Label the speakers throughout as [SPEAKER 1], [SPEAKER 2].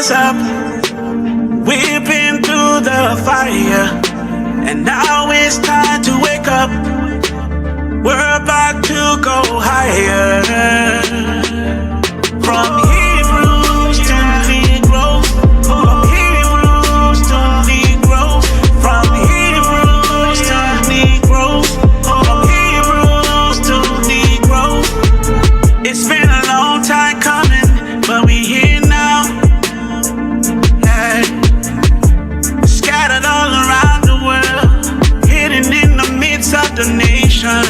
[SPEAKER 1] is up. We've been through the fire, and now it's time to wake up. We're about to go higher. From Hebrews to Negros, from Hebrews to Negros, from Hebrews to Negros, from Hebrews to Negros. It's been a long time coming, but we here now. Yeah. Scattered all around the world, hidden in the midst of the nations.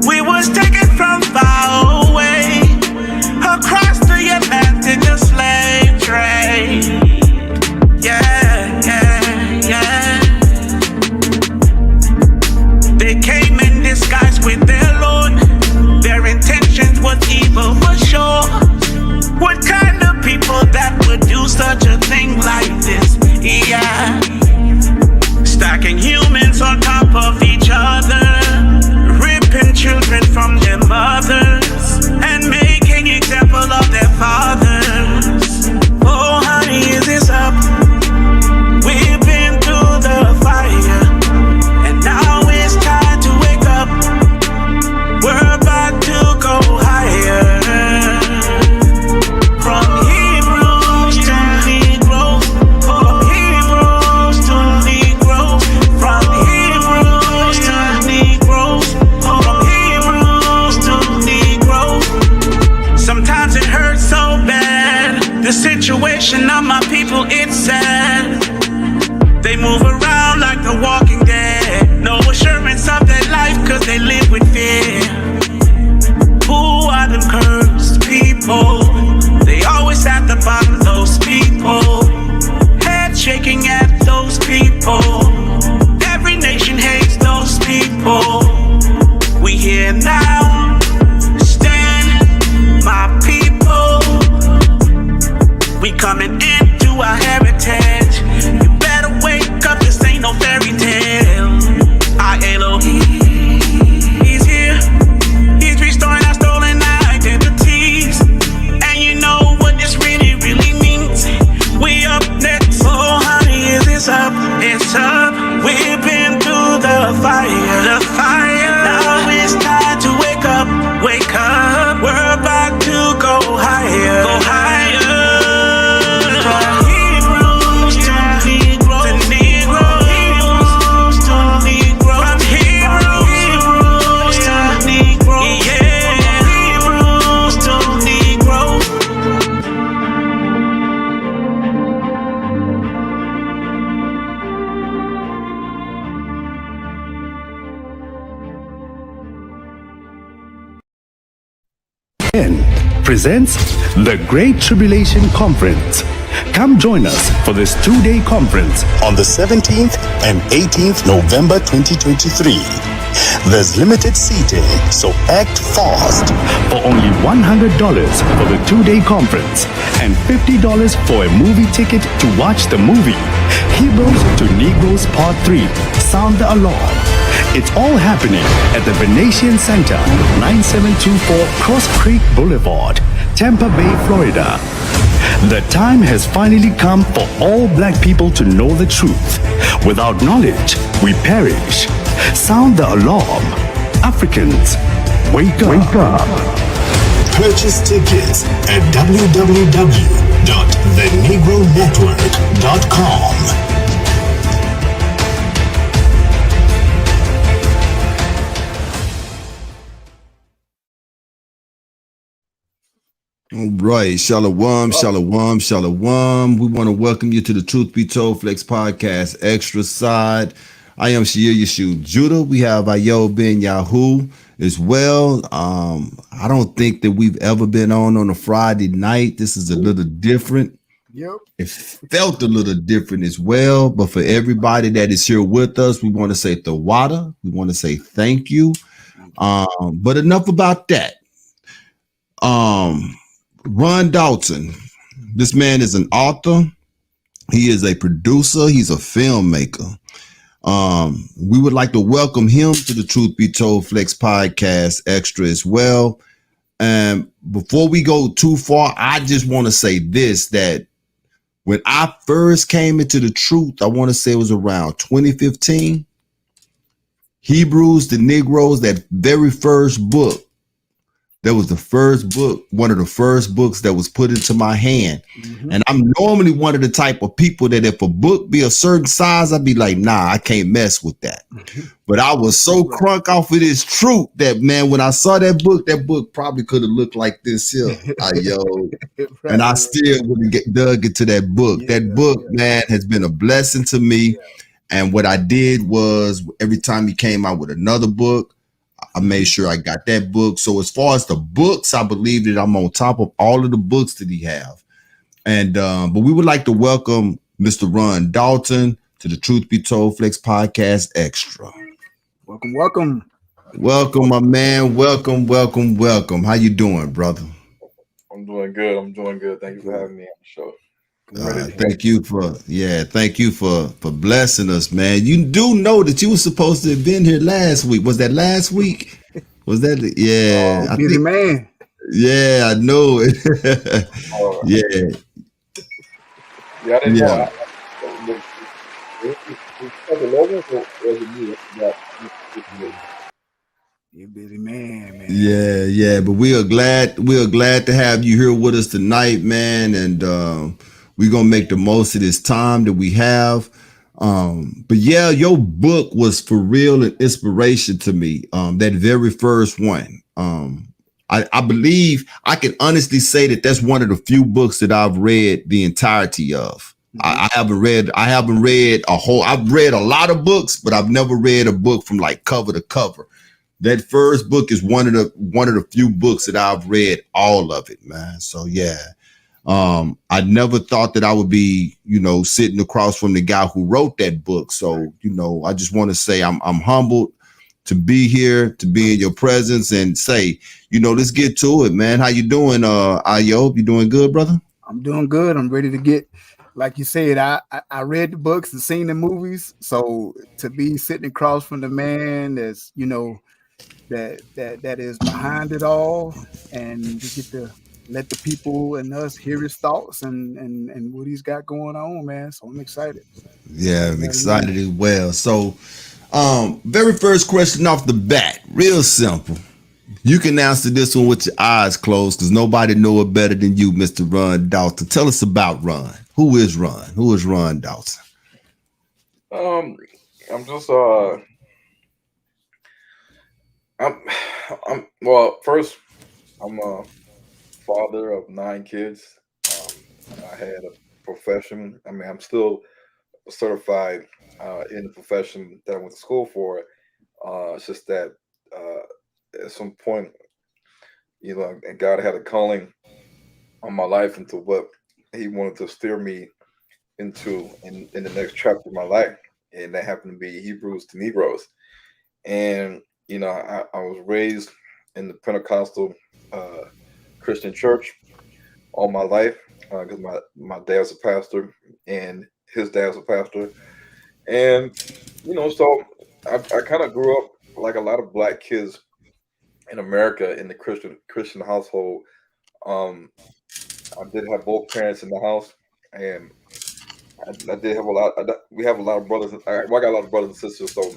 [SPEAKER 1] We was taken from far away, across the Atlantic, the slave trade. Yeah, yeah, yeah. They came in disguise with their Lord. Their intentions was evil for sure. What kind of people that would do such a thing like this? Yeah. Stacking humans on top of each other, ripping children from their mothers, and making example of their fathers. Oh, honey, is this up? We've been through the fire, and now it's time to wake up. We're about to go higher. From Hebrews to Negros, from Hebrews to Negros, from Hebrews to Negros, from Hebrews to Negros. Sometimes it hurts so bad, the situation of my people, it's sad. They move around like the walking dead, no assurance of their life cause they live with fear. Who are them cursed people? They always at the bottom, those people. Head shaking at those people. Every nation hates those people. We here now, stand, my people. We coming into our heritage. You better wake up, this ain't no fairy tale. Our Elohim, he's here. He's restoring our stolen identities. And you know what this really, really means. We up next. Oh, honey, is this up? It's up. We've been through the fire, the fire. Now it's time to wake up, wake up. We're about to go higher, go higher. From Hebrews to Negros, to Negros, to Negros, from Hebrews to Negros, yeah, Hebrews to Negros.
[SPEAKER 2] Presents the Great Tribulation Conference. Come join us for this 2-day conference
[SPEAKER 3] on the 17th and 18th November 2023. There's limited seating, so act fast.
[SPEAKER 2] for only $100 for the 2-day conference and $50 for a movie ticket to watch the movie Hebrews to Negros Part 3. Sound the alarm. It's all happening at the Venetian Center, 9724 Cross Creek Boulevard, Tampa Bay, Florida. The time has finally come for all black people to know the truth. Without knowledge, we perish. Sound the alarm. Africans, wake up. Wake up.
[SPEAKER 3] Purchase tickets at www.thenegronetwork.com.
[SPEAKER 4] All right, shalom, shalom, shalom. We want to welcome you to the Truth Be Told Flex Podcast Extra Side. I am Shia Yeshu Judah. We have Ayo Ben Yahoo as well. I don't think that we've ever been on a Friday night. This is a little different.
[SPEAKER 5] Yep.
[SPEAKER 4] It felt a little different as well. But for everybody that is here with us, we want to say Tawada. We want to say thank you. But enough about that. Ron Dolton, this man is an author. He is a producer. He's a filmmaker. We would like to welcome him to the Truth Be Told Flex Podcast Extra as well. And before we go too far, I just want to say this, that when I first came into the truth, I want to say it was around 2015. Hebrews, the Negros, that very first book, that was the first book, one of the first books that was put into my hand.
[SPEAKER 5] Mhm.
[SPEAKER 4] And I'm normally one of the type of people that if a book be a certain size, I'd be like, nah, I can't mess with that. But I was so crunk off of this truth that, man, when I saw that book probably could have looked like this here. And I still would get dug into that book.
[SPEAKER 5] Yeah,
[SPEAKER 4] That book,
[SPEAKER 5] yeah.
[SPEAKER 4] man, has been a blessing to me. And what I did was every time he came out with another book, I made sure I got that book. So as far as the books, I believe that I'm on top of all of the books that he have. And but we would like to welcome Mr. Ron Dolton to the Truth Be Told Flex Podcast Extra.
[SPEAKER 5] Welcome.
[SPEAKER 4] Welcome, my man. Welcome. How you doing, brother?
[SPEAKER 6] I'm doing good. Thank you for having me on the show.
[SPEAKER 4] Thank you for blessing us, man. You do know that you were supposed to have been here last week. Was that last week? Was that I
[SPEAKER 5] Busy
[SPEAKER 4] think,
[SPEAKER 5] man.
[SPEAKER 4] yeah, I know it. Yeah,
[SPEAKER 6] Yeah, I didn't know.
[SPEAKER 4] yeah.
[SPEAKER 6] Was it Logan or was it me?
[SPEAKER 5] You busy man.
[SPEAKER 4] Yeah, but we are glad to have you here with us tonight, man, and we're gonna make the most of this time that we have. But yeah, your book was for real an inspiration to me. That very first one. I believe I can honestly say that that's one of the few books that I've read the entirety of. I haven't read a whole. I've read a lot of books, but I've never read a book from like cover to cover. That first book is one of the few books that I've read all of it, man. So yeah. I never thought that I would be, sitting across from the guy who wrote that book. So, I just want to say I'm humbled to be here, to be in your presence, and say, let's get to it, man. How you doing, Ayo? You doing good, brother?
[SPEAKER 5] I'm doing good. I'm ready to get, like you said, I read the books and seen the movies. So to be sitting across from the man that's, that is behind it all, and to get to let the people and us hear his thoughts and what he's got going on, man. So I'm excited.
[SPEAKER 4] Yeah, I'm excited as well. So, very first question off the bat, real simple. You can answer this one with your eyes closed because nobody know it better than you, Mr. Ron Dalton. Tell us about Ron. Who is Ron? Who is Ron Dalton?
[SPEAKER 6] I'm just I'm well. First, I'm a father of 9 kids. I had a profession. I mean, I'm still certified in the profession that I went to school for. It's just that at some point, and God had a calling on my life into what He wanted to steer me into in the next chapter of my life, and that happened to be Hebrews to Negros. And I was raised in the Pentecostal Christian church all my life because my dad's a pastor and his dad's a pastor, and so I kind of grew up like a lot of black kids in America in the Christian household. I did have both parents in the house, and I did have a lot. We have a lot of brothers. I got a lot of brothers and sisters, so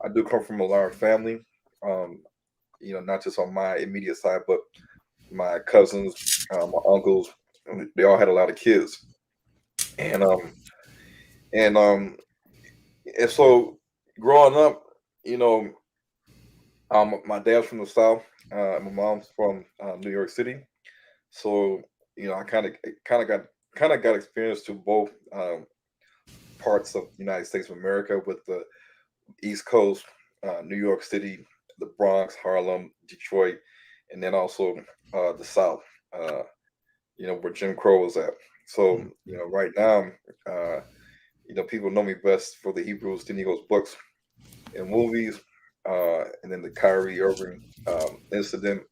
[SPEAKER 6] I do come from a large family. Not just on my immediate side, but my cousins, my uncles, they all had a lot of kids, and and so growing up, my dad's from the South, my mom's from New York City, so I kind of got experience to both parts of the United States of America with the East Coast, New York City, the Bronx, Harlem, Detroit, and then also the South, where Jim Crow was at. So, right now, people know me best for the Hebrews to Negros books and movies, and then the Kyrie Irving incident,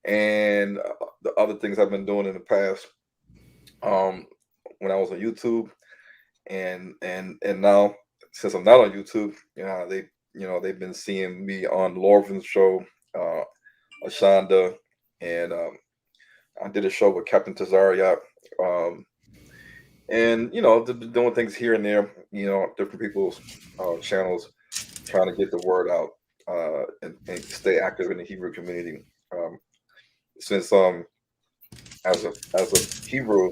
[SPEAKER 6] and the other things I've been doing in the past when I was on YouTube, and now since I'm not on YouTube, they've been seeing me on Lorvin's show, Ashonda, and I did a show with Captain Tazariak. Um, and doing things here and there, different people's channels, trying to get the word out and stay active in the Hebrew community. Um, since as a Hebrew,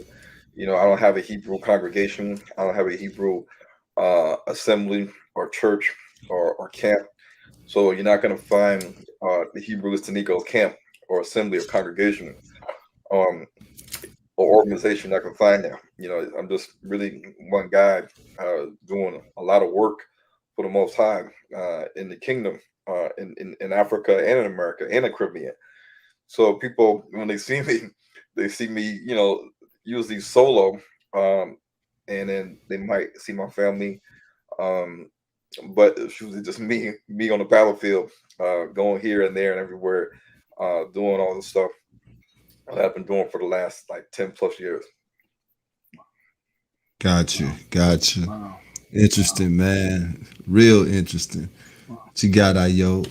[SPEAKER 6] I don't have a Hebrew congregation. I don't have a Hebrew assembly or church or camp. So you're not going to find the Hebrews to Negros camp or assembly or congregation um, or organization that can find there. I'm just really one guy doing a lot of work for the Most High in the kingdom, in Africa and in America and the Caribbean. So people, when they see me, they see me, usually solo, um, and then they might see my family. Um, but it's usually just me on the battlefield, going here and there and everywhere, doing all the stuff that I've been doing for the last like 10+ years.
[SPEAKER 4] Got you. Got you.
[SPEAKER 5] Wow.
[SPEAKER 4] Interesting, man. Real interesting. What you got, Ayo?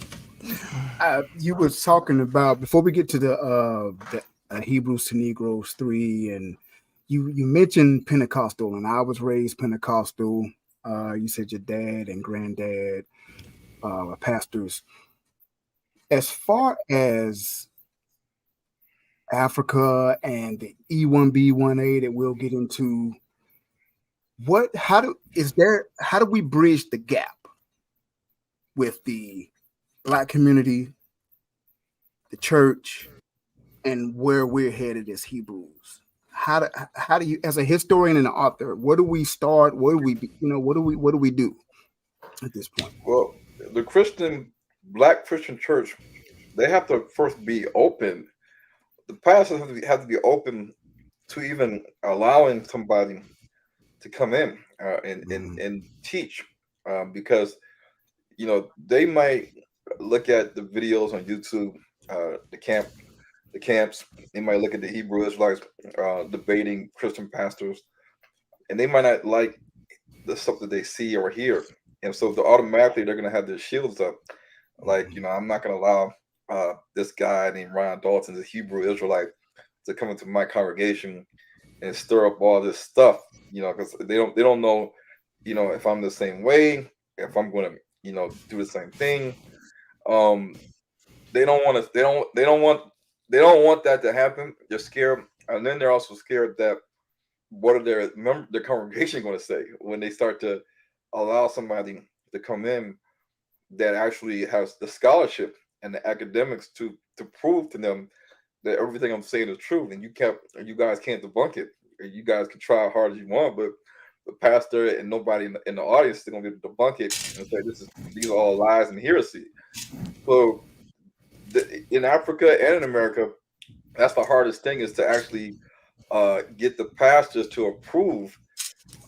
[SPEAKER 5] You was talking about before we get to the Hebrews to Negroes 3, and you mentioned Pentecostal, and I was raised Pentecostal. You said your dad and granddad were pastors. As far as Africa and the E1B1A that we'll get into, how do we bridge the gap with the Black community, the church, and where we're headed as Hebrews? How do you, as a historian and an author, where do we start? Where do we what do we do at this point?
[SPEAKER 6] Well, the Black Christian Church, they have to first be open. The pastors have to be open to even allowing somebody to come in and teach, because they might look at the videos on YouTube, the camps. They might look at the Hebrew Israelites debating Christian pastors, and they might not like the stuff that they see or hear, and so automatically they're going to have their shields up. Like, I'm not going to allow this guy named Ryan Dalton, the Hebrew Israelite, to come into my congregation and stir up all this stuff, because they don't know, if I'm the same way, if I'm going to, do the same thing. They don't want to. They don't want that to happen. They're scared, and then they're also scared that what are their congregation going to say when they start to allow somebody to come in that actually has the scholarship and the academics to prove to them that everything I'm saying is true, and you guys can't debunk it. You guys can try as hard as you want, but the pastor and nobody in the audience is going to be able to debunk it and say these are all lies and heresy. So in Africa and in America, that's the hardest thing, is to actually get the pastors to approve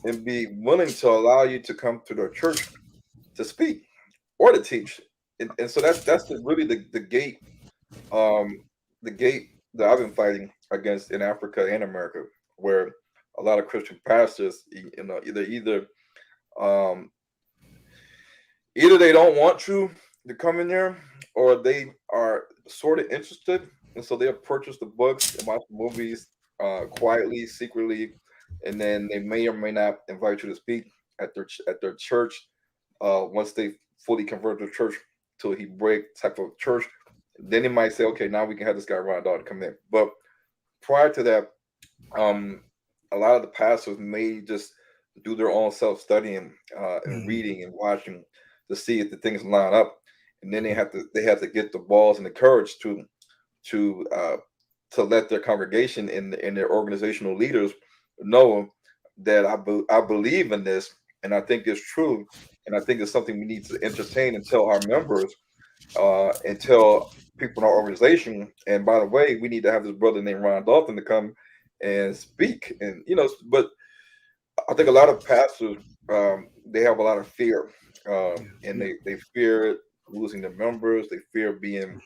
[SPEAKER 6] and be willing to allow you to come to their church to speak or to teach. And so that's really the gate, the gate that I've been fighting against in Africa and America, where a lot of Christian pastors, um, either they don't want you to come in there, or they are sort of interested, and so they'll purchase the books and watch the movies quietly, secretly, and then they may or may not invite you to speak at their church once they fully convert the church to a Hebraic type of church. Then they might say, okay, now we can have this guy Ron Dahl to come in. But prior to that, a lot of the pastors may just do their own self studying and reading and watching to see if the things line up, and then they have to get the balls and the courage to let their congregation and their organizational leaders know that I believe in this, and I think it's true, and I think it's something we need to entertain and tell our members, and tell people in our organization. And by the way, we need to have this brother named Ron Dolton to come and speak. And but I think a lot of pastors, they have a lot of fear, and they fear losing their members. They fear being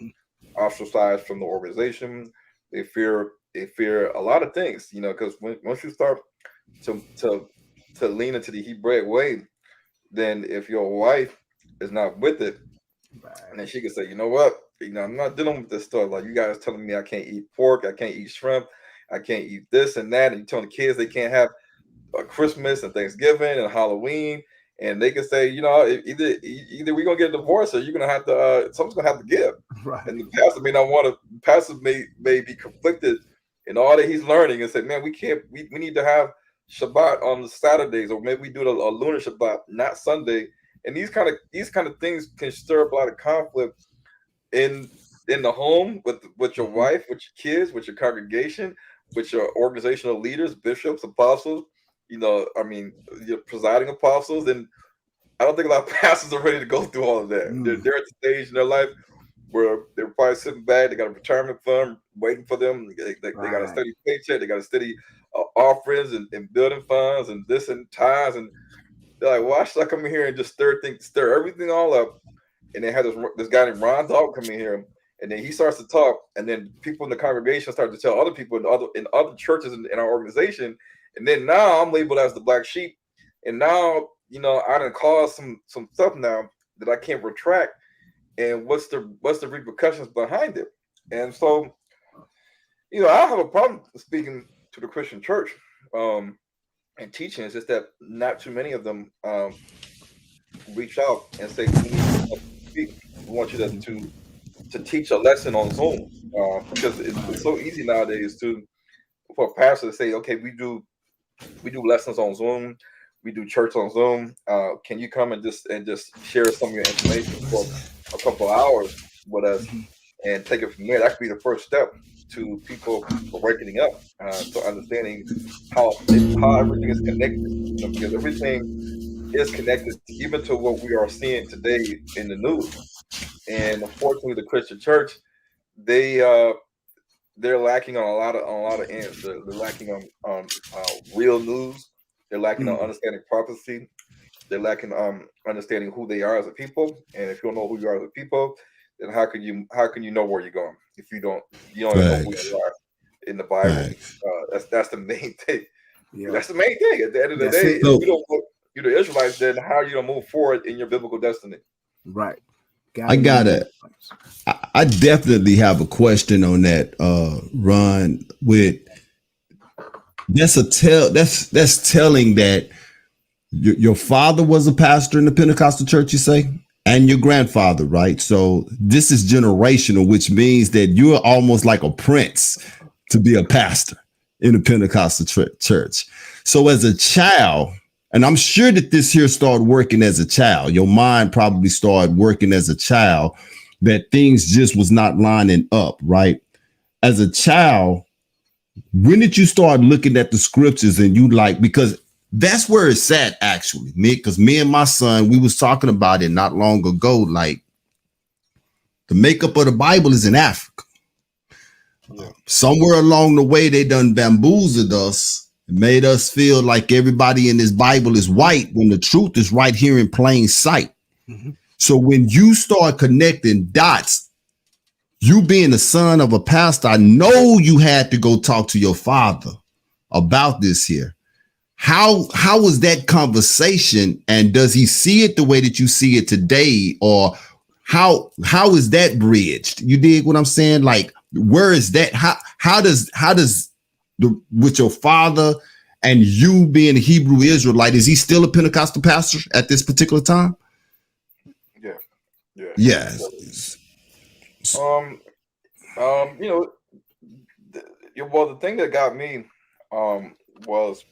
[SPEAKER 6] ostracized from the organization. They fear a lot of things, because once you start to lean into the Hebraic way, then if your wife is not with it, And then she could say, you know what? I'm not dealing with this stuff. Like, you guys telling me I can't eat pork, I can't eat shrimp, I can't eat this and that, and you telling the kids they can't have Christmas and Thanksgiving and Halloween, and they can say, either we're gonna get a divorce or you're gonna have to someone's gonna have to give.
[SPEAKER 5] Right.
[SPEAKER 6] And the pastor may not want to. Pastor may be conflicted in all that he's learning and say, man, we can't. We need to have Shabbat on the Saturdays, or maybe we do a lunar Shabbat, not Sunday. And these kind of things can stir up a lot of conflict in the home with your wife, with your kids, with your congregation, with your organizational leaders, bishops, apostles. Your presiding apostles. And I don't think a lot of pastors are ready to go through all of that. They're at the stage in their life where they're probably sitting back. They got a retirement fund waiting for them. They got a steady paycheck. They got a steady offerings and building funds and this and ties. And they're like, why should I come in here and just stir everything all up? And they had this guy named Ron Dalton come in here, and then he starts to talk, and then people in the congregation start to tell other people in other churches in our organization. And then now I'm labeled as the black sheep, and now I done caused some stuff now that I can't retract. And what's the repercussions behind it? And so, I have a problem speaking to the Christian church and teaching. It's just that not too many of them reach out and say, we want you to teach a lesson on Zoom, because it's so easy nowadays for a pastor to say, okay, we do lessons on Zoom, we do church on Zoom. Can you come and just share some of your information for a couple of hours with us and take it from there? That could be the first step to people awakening up to understanding how everything is connected, because everything is connected, even to what we are seeing today in the news. And unfortunately, the Christian church, they're lacking on a lot of ends. They're lacking on real news. They're lacking on understanding prophecy. They're lacking understanding who they are as a people. And if you don't know who you are as a people, then how can you know where you're going if you don't even know who you are in the Bible? That's the main thing. Yeah. That's the main thing. At the end of the day, if you don't know you're the Israelites, then how are you gonna move forward in your biblical destiny?
[SPEAKER 5] Right.
[SPEAKER 4] I definitely have a question on that, Ron. That's telling that your father was a pastor in the Pentecostal church, you say, and your grandfather, right? So this is generational, which means that you're almost like a prince to be a pastor in the Pentecostal church. So as a child, and I'm sure that this here started working as a child, your mind probably started working as a child, that things just was not lining up, right? As a child, when did you start looking at the scriptures and you because that's where it's at actually, because me and my son, we was talking about it not long ago, like the makeup of the Bible is in Africa. Yeah. Somewhere along the way, they done bamboozled us, made us feel like everybody in this Bible is white when the truth is right here in plain sight. Mm-hmm. So when you start connecting dots, you being the son of a pastor, I know you had to go talk to your father about this here. How was that conversation, and does he see it the way that you see it today, or how is that bridged? You dig what I'm saying? Like, where is that? How does with your father and you being a Hebrew Israelite, is he still a Pentecostal pastor at this particular time? Yeah.
[SPEAKER 6] The thing that got me was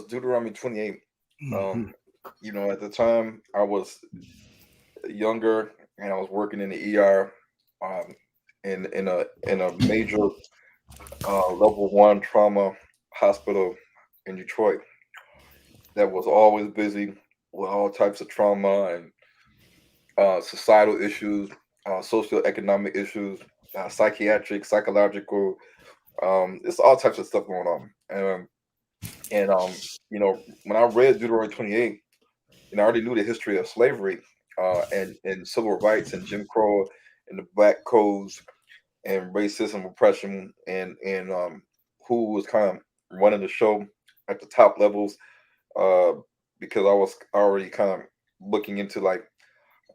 [SPEAKER 6] Deuteronomy 28. At the time I was younger and I was working in the ER in a major level 1 trauma hospital in Detroit that was always busy with all types of trauma and societal issues, socioeconomic issues, psychiatric, psychological, it's all types of stuff going on. And when I read Deuteronomy 28, I already knew the history of slavery and civil rights and Jim Crow and the black codes and racism, oppression, and who was kind of running the show at the top levels, because I was already kind of looking into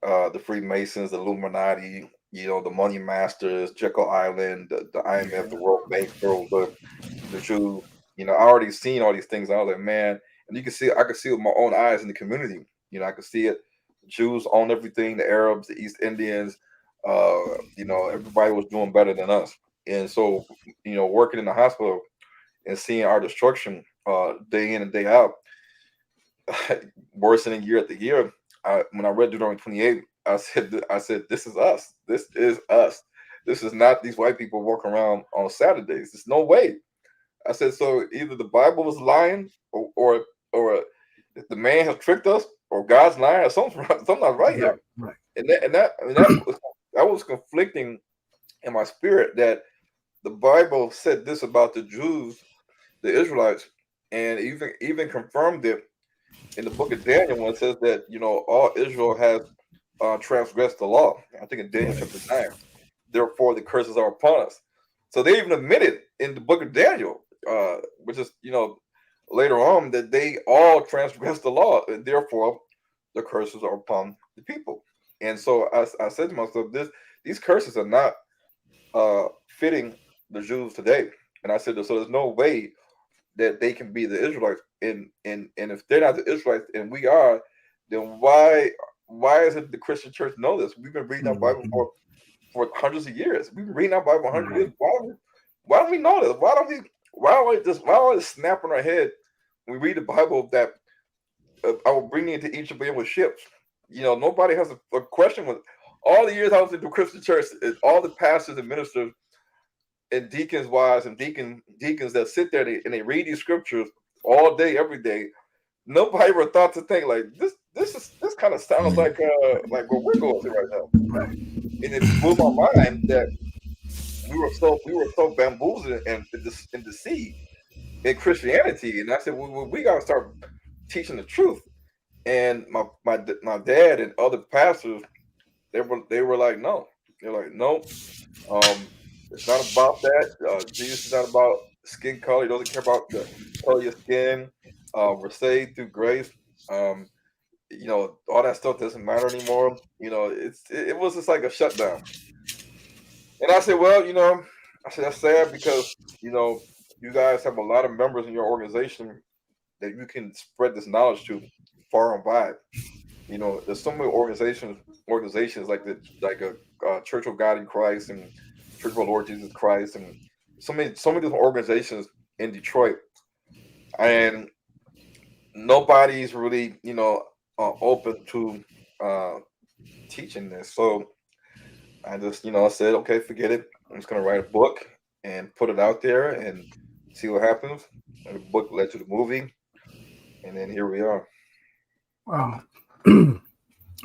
[SPEAKER 6] the Freemasons, the Illuminati, the Money Masters, Jekyll Island, the IMF, the World Bank, the Jews. I already seen all these things. I was like, man, and I could see it with my own eyes in the community. I could see it. Jews own everything, the Arabs, the East Indians, everybody was doing better than us. And so, working in the hospital and seeing our destruction day in and day out, worsening year after year. When I read Deuteronomy 28, I said, this is us. This is us. This is not these white people walking around on Saturdays. There's no way. I said, so either the Bible was lying, or the man has tricked us, or God's lying, or something not right here.
[SPEAKER 5] Right.
[SPEAKER 6] And that was conflicting in my spirit, that the Bible said this about the Jews, the Israelites, and even confirmed it in the book of Daniel when it says that all Israel has transgressed the law. I think in Daniel chapter 9. Therefore, the curses are upon us. So they even admitted in the book of Daniel, which is later on, that they all transgressed the law, and therefore the curses are upon the people. And so I said to myself, these curses are not fitting the Jews today. And I said, so there's no way that they can be the Israelites. And if they're not the Israelites and we are, then why is it the Christian church know this? We've been reading our Bible for hundreds of years. We've been reading our Bible 100 years. Why don't we know this? Why don't we just snap on our head when we read the Bible that I will bring you into Egypt with ships? Nobody has a question with all the years I was in the Christian church. All the pastors and ministers and deacons' wives and deacons that sit there and they read these scriptures all day, every day. Nobody ever thought to think like this kind of sounds like what we're going through right now.
[SPEAKER 5] Right.
[SPEAKER 6] And it blew my mind that we were so bamboozled and deceived in Christianity. And I said, we gotta start teaching the truth. And my dad and other pastors, they were like, no. They're like, no. It's not about that. Jesus is not about skin color. He doesn't care about the color of your skin. We're saved through grace. All that stuff doesn't matter anymore. It was just like a shutdown. And I said, well, that's sad because, you guys have a lot of members in your organization that you can spread this knowledge to far and wide. There's so many organizations like a Church of God in Christ and Church of our Lord Jesus Christ, and so many different organizations in Detroit, and nobody's really open to teaching this. So I just said, okay, forget it. I'm just gonna write a book and put it out there and see what happens. And the book led to the movie, and then here we are.
[SPEAKER 5] Wow.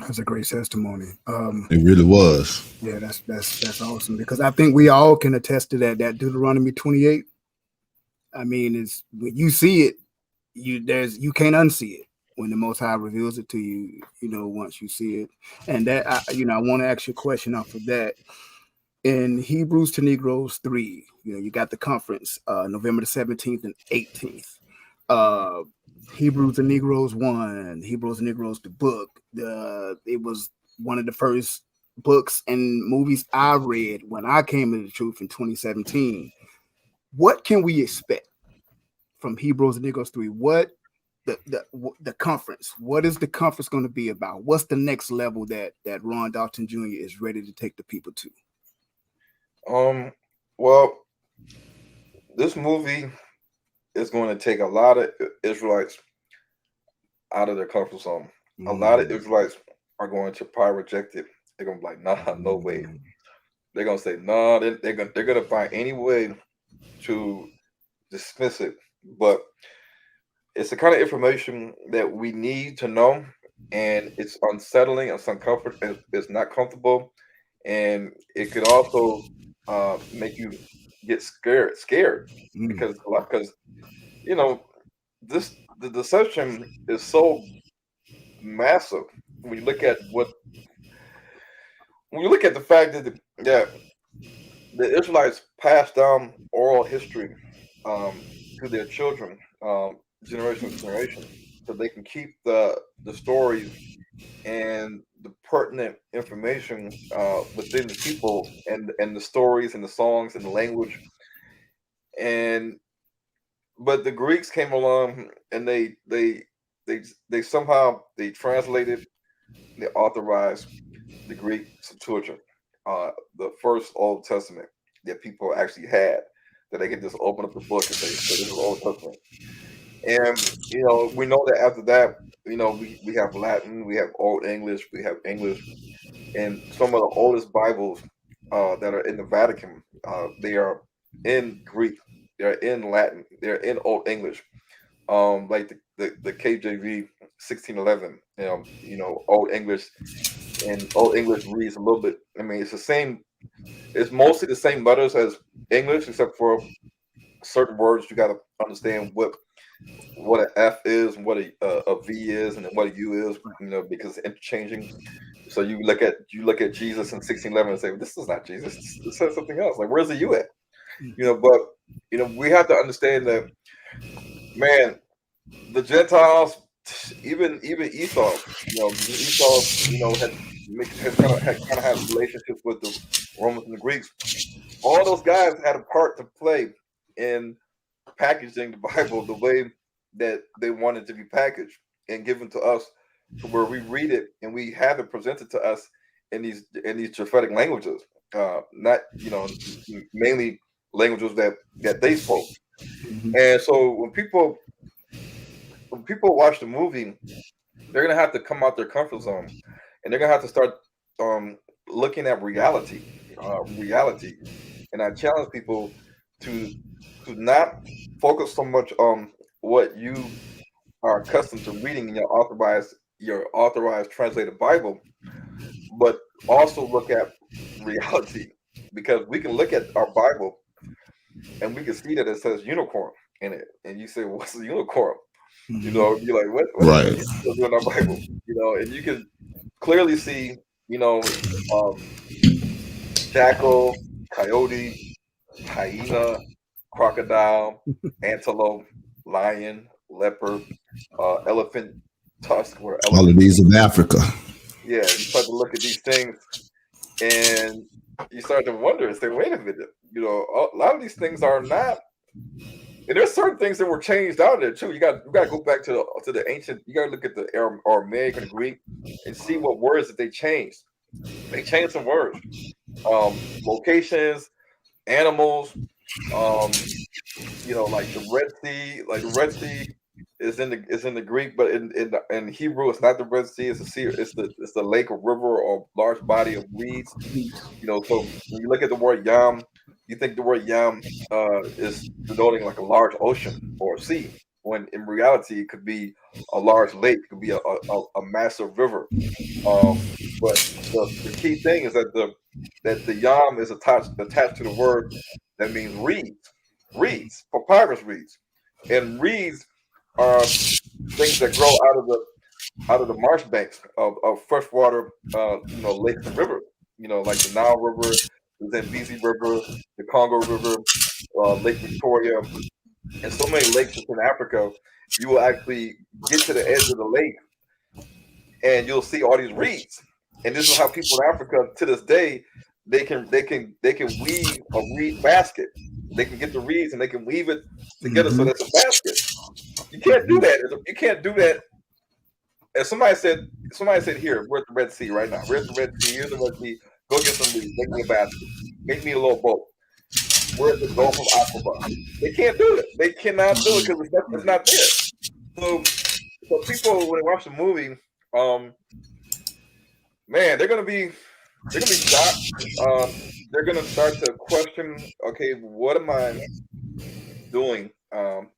[SPEAKER 5] That's a great testimony.
[SPEAKER 4] It really was.
[SPEAKER 5] Yeah, that's awesome, because I think we all can attest to that Deuteronomy 28. I mean, it's when you see it, you can't unsee it when the Most High reveals it to you. Once you see it, and that I want to ask you a question off of that. In Hebrews to Negros 3, you got the conference November the 17th and 18th. Hebrews and Negros 1, Hebrews and Negros the book. It was one of the first books and movies I read when I came into the truth in 2017. What can we expect from Hebrews and Negros 3? What the conference? What is the conference going to be about? What's the next level that Ron Dolton Jr. is ready to take the people to?
[SPEAKER 6] Well, this movie is going to take a lot of Israelites out of their comfort zone. A lot of Israelites are going to probably reject it. They're going to be like, nah, no way. They're going to say, no, they're going to find any way to dismiss it. But it's the kind of information that we need to know, and it's unsettling, it's uncomfortable, it's not comfortable, and it could also make you get scared because the deception is so massive when you look at the fact that the Israelites passed down oral history to their children, generation to generation, so they can keep the stories and the pertinent information within the people and the stories and the songs and the language. And but the Greeks came along and they somehow they translated, they authorized the Greek Septuagint, the first Old Testament that people actually had, that they could just open up the book and say, "So this is Old Testament." And we know that after that, we have Latin, we have Old English, we have English, and some of the oldest Bibles that are in the Vatican, they are in Greek, they're in Latin, they're in Old English, like the KJV 1611, Old English, and Old English reads a little bit. I mean, it's the same. It's mostly the same letters as English, except for certain words you got to understand what an F is and what a V is and then what a U is, because it's interchanging. So you look at Jesus in 1611 and say, well, this is not Jesus. This says something else. Like, where's the U at? But we have to understand that, man, the Gentiles, even Esau, had kind of had relationships with the Romans and the Greeks. All those guys had a part to play in packaging the Bible the way that they wanted to be packaged and given to us, to where we read it and we have it presented to us in these prophetic languages, not mainly languages that they spoke. And so when people watch the movie, they're gonna have to come out their comfort zone, and they're gonna have to start looking at reality. And I challenge people to not focus so much on what you are accustomed to reading in your authorized translated Bible, but also look at reality, because we can look at our Bible and we can see that it says unicorn in it, and you say, well, "What's a unicorn?" You're like, "What?
[SPEAKER 4] Right.
[SPEAKER 6] Is in our Bible?" And you can clearly see, jackal, coyote, hyena, crocodile, antelope, lion, leopard, elephant tusk, or
[SPEAKER 4] All of
[SPEAKER 6] elephant.
[SPEAKER 4] these of Africa.
[SPEAKER 6] Yeah, you start to look at these things, and you start to wonder and say, "Wait a minute, a lot of these things are not." And there's certain things that were changed out there too. You got to go back to the ancient. You got to look at the Aramaic and Greek and see what words that they changed. They changed some words, locations, animals. Like the Red Sea. Like the Red Sea is in the Greek, but in Hebrew, it's not the Red Sea. It's a sea. It's the lake or river or large body of reeds. So when you look at the word Yam, you think the word Yam is denoting like a large ocean or a sea, when in reality it could be a large lake, it could be a massive river. But the key thing is that the Yam is attached to the word that means reeds, papyrus reeds, and reeds are things that grow out of the marsh banks of freshwater, lakes and rivers. Like the Nile River, the Zambezi River, the Congo River, Lake Victoria, and so many lakes within Africa. You will actually get to the edge of the lake, and you'll see all these reeds. And this is how people in Africa to this day they can weave a reed basket. They can get the reeds and they can weave it together so that's a basket. You can't do that. You can't do that. And somebody said, "Here, we're at the Red Sea right now. We're at the Red Sea. Here's the Red Sea. Go get some reeds. Make me a basket. Make me a little boat. We're at the Gulf of Aqaba." They can't do it. They cannot do it because it's not there. So people, when they watch the movie, man, they're gonna be shocked. They're gonna start to question, okay, what am I doing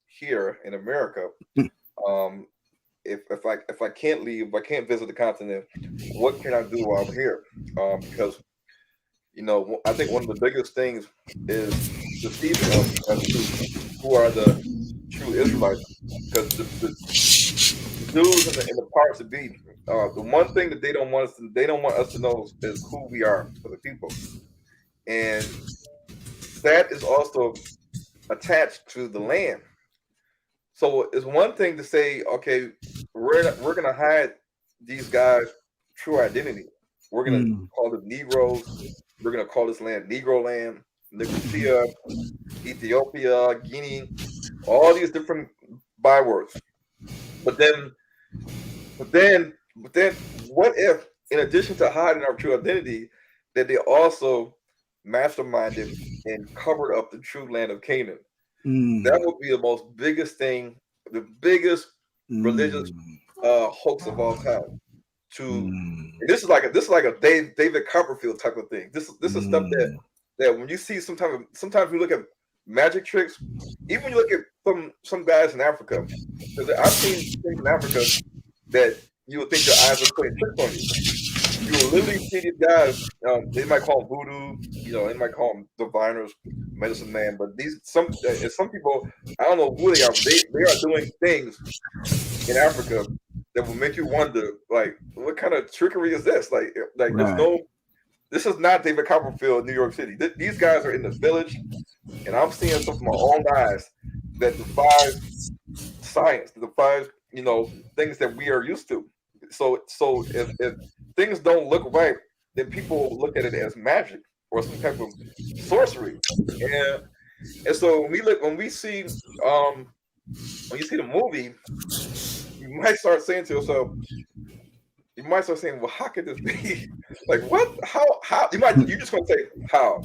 [SPEAKER 6] here in America? If I can't leave, if I can't visit the continent, what can I do while I'm here? Because I think one of the biggest things is deceiving us as to who are the true Israelites, because the dudes in the parts to be, the one thing that they don't want us to know is who we are for the people, and that is also attached to the land. So it's one thing to say, okay, we're gonna hide these guys true identity. We're gonna call it Negros. We're gonna call this land Negro land, Nicosia, Ethiopia, Guinea, all these different bywords. But then, what if, in addition to hiding our true identity, that they also masterminded and covered up the true land of Canaan? That would be the most biggest thing, the biggest religious hoax of all time. This is like a David Copperfield type of thing. This is stuff that when you see sometimes we look at magic tricks, even when you look at some guys in Africa, because I've seen things in Africa that you would think your eyes are playing tricks on you. You will literally see these guys. They might call them voodoo, they might call them diviners, medicine man. But some people, I don't know who they are. But they are doing things in Africa that will make you wonder, like, what kind of trickery is this? Like there's this is not David Copperfield, New York City. These guys are in the village, and I'm seeing stuff with my own eyes that defies science, that defies things that we are used to. So if things don't look right, then people look at it as magic or some type of sorcery. And so when you see the movie, you might start saying to yourself, well, how could this be? Like, what? How? You're just gonna say, how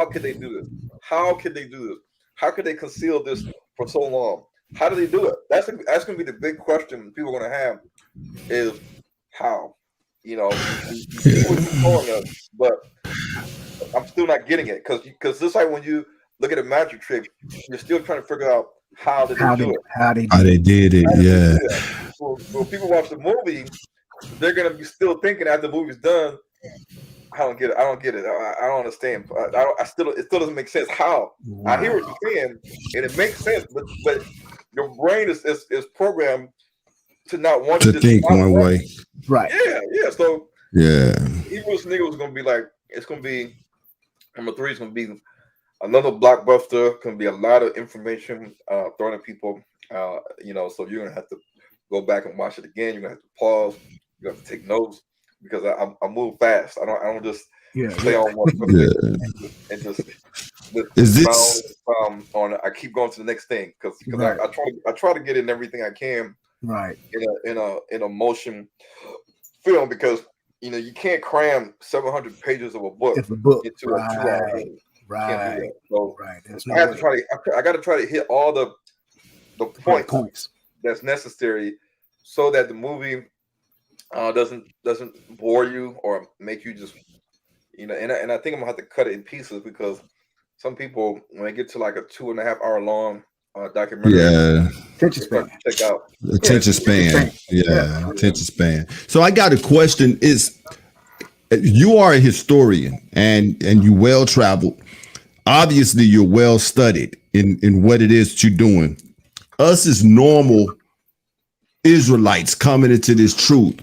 [SPEAKER 6] could they do this? How could they do this? How could they conceal this for so long? How do they do it? That's gonna be the big question people are gonna have, is how? You see what you're telling us, but I'm still not getting it, because just like when you look at a magic trick, you're still trying to figure out how did they do it?
[SPEAKER 4] How they did it, yeah.
[SPEAKER 6] So when people watch the movie, they're gonna be still thinking after the movie's done, I don't get it. I don't understand. It still doesn't make sense. How? Wow. I hear what you're saying, and it makes sense, but your brain is programmed to not want
[SPEAKER 4] to think one way.
[SPEAKER 5] Right.
[SPEAKER 6] Yeah. So
[SPEAKER 4] Hebrews
[SPEAKER 6] Negros is gonna be like, it's gonna be number 3. It's gonna be another blockbuster. Gonna be a lot of information thrown at people. So you're gonna have to go back and watch it again. You're gonna have to pause. You have to take notes, because I move fast. I don't just stay on one foot and just
[SPEAKER 4] is this
[SPEAKER 6] on. I keep going to the next thing, because I try to get in everything I can in a motion film, because you can't cram 700 pages of a book into a 2-hour movie.
[SPEAKER 5] Right.
[SPEAKER 6] So I got to try to hit all the points that's necessary, so that the movie doesn't bore you or make you just and I think I'm gonna have to cut it in pieces, because some people, when they get to like a 2.5 hour long documentary,
[SPEAKER 5] attention span.
[SPEAKER 6] Check out
[SPEAKER 4] attention span. Attention span. So I got a question: is you are a historian and you well traveled. Obviously, you're well studied in what it is that you're doing. Us as normal Israelites coming into this truth,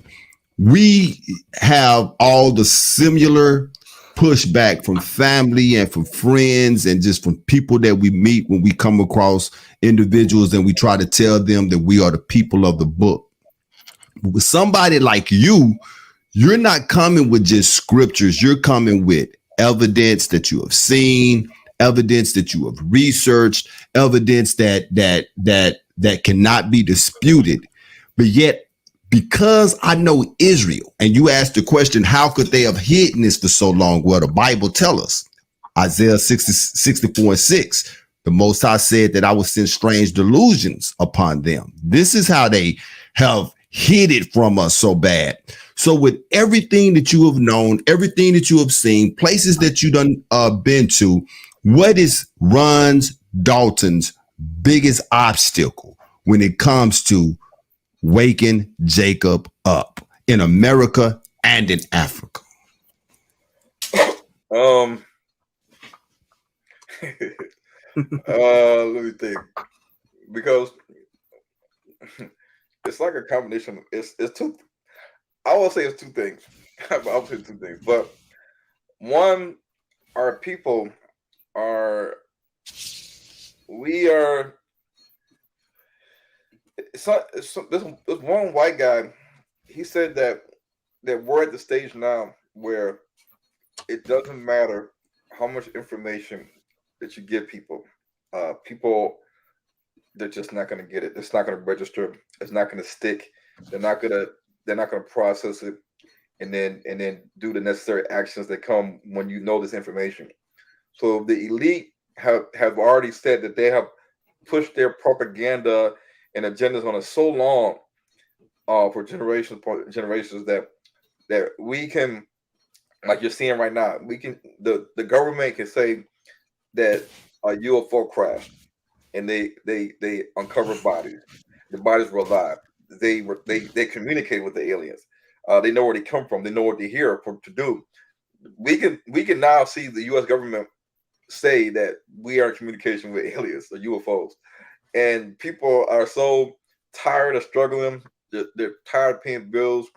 [SPEAKER 4] we have all the similar pushback from family and from friends and just from people that we meet when we come across individuals, and we try to tell them that we are the people of the book. But with somebody like you, you're not coming with just scriptures. You're coming with evidence that you have seen, evidence that you have researched, evidence that cannot be disputed. But yet, because I know Israel, and you asked the question, how could they have hidden this for so long? Well, the Bible tells us, Isaiah 64:6, the Most High said that I will send strange delusions upon them. This is how they have hid it from us so bad. So with everything that you have known, everything that you have seen, places that you done been to, what is Dolton's biggest obstacle when it comes to waking Jacob up in America and in Africa?
[SPEAKER 6] Let me think, because it's like a combination. It's two. I will say it's two things. I'll say two things, but one, our people are. We are. There's one white guy he said that we're at the stage now where it doesn't matter how much information that you give people. People, they're just not going to get it. It's not going to register. It's not going to stick. They're not going to they're not going to process it and then do the necessary actions that come when you know this information. So the elite have already said that they have pushed their propaganda and agendas on us so long, for generations that we can, like you're seeing right now, we can the government can say that a UFO crashed and they uncovered bodies. The bodies were alive. They communicate with the aliens. They know where they come from. They know what they're here for to do. We can now see the U.S. government say that we are in communication with aliens or UFOs, and people are so tired of struggling. They're tired of paying bills.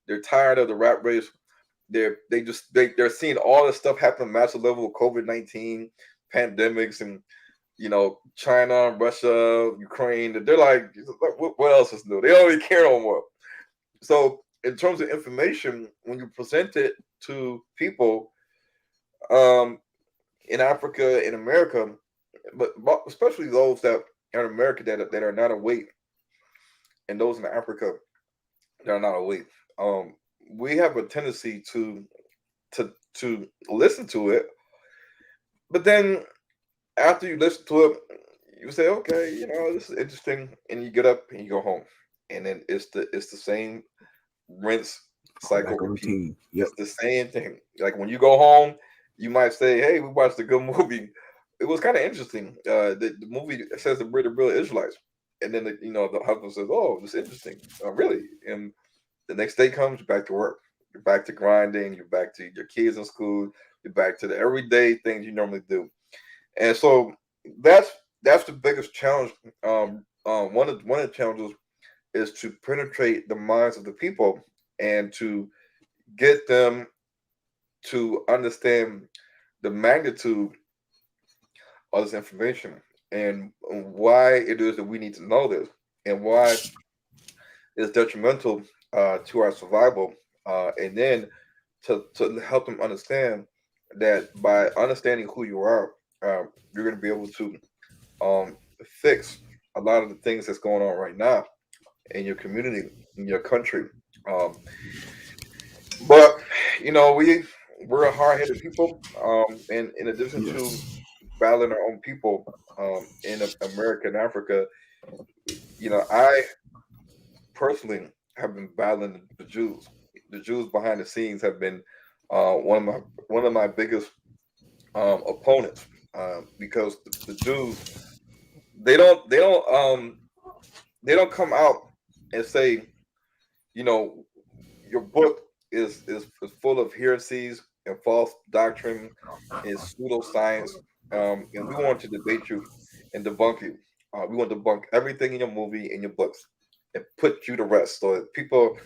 [SPEAKER 6] They're tired of the rat race. They're seeing all this stuff happen at massive level with COVID-19, pandemics, and China, Russia, Ukraine. They're like, what else is new? They don't really care no more. So in terms of information, when you present it to people, um, in Africa, in America, but especially those that are in America that are not awake, and those in Africa that are not awake, um, we have a tendency to listen to it, but then after you listen to it, you say, okay, this is interesting, and you get up and you go home, and then it's the same rinse cycle
[SPEAKER 5] Like a
[SPEAKER 6] repeat.
[SPEAKER 5] routine. Yep.
[SPEAKER 6] It's the same thing. Like when you go home, you might say, hey, we watched a good movie. It was kind of interesting. The movie says that we're the real Israelites, and then the husband says, oh, it's interesting. Really? And the next day comes, you're back to work. You're back to grinding. You're back to your kids in school. You're back to the everyday things you normally do. And so that's that's the biggest challenge. One of the challenges is to penetrate the minds of the people and to get them to understand the magnitude of this information and why it is that we need to know this and why it's detrimental, to our survival, and then to help them understand that by understanding who you are, you're going to be able to fix a lot of the things that's going on right now in your community, in your country. Um, but we're a hard-headed people, and in addition to
[SPEAKER 5] Yes.
[SPEAKER 6] battling our own people, in America and Africa, I personally have been battling the Jews. The Jews behind the scenes have been, one of my biggest, opponents, because the Jews, they don't they don't they don't come out and say, you know your book is full of heresies and false doctrine and pseudoscience, and we want to debate you and debunk you. We want to debunk everything in your movie and your books and put you to rest so that people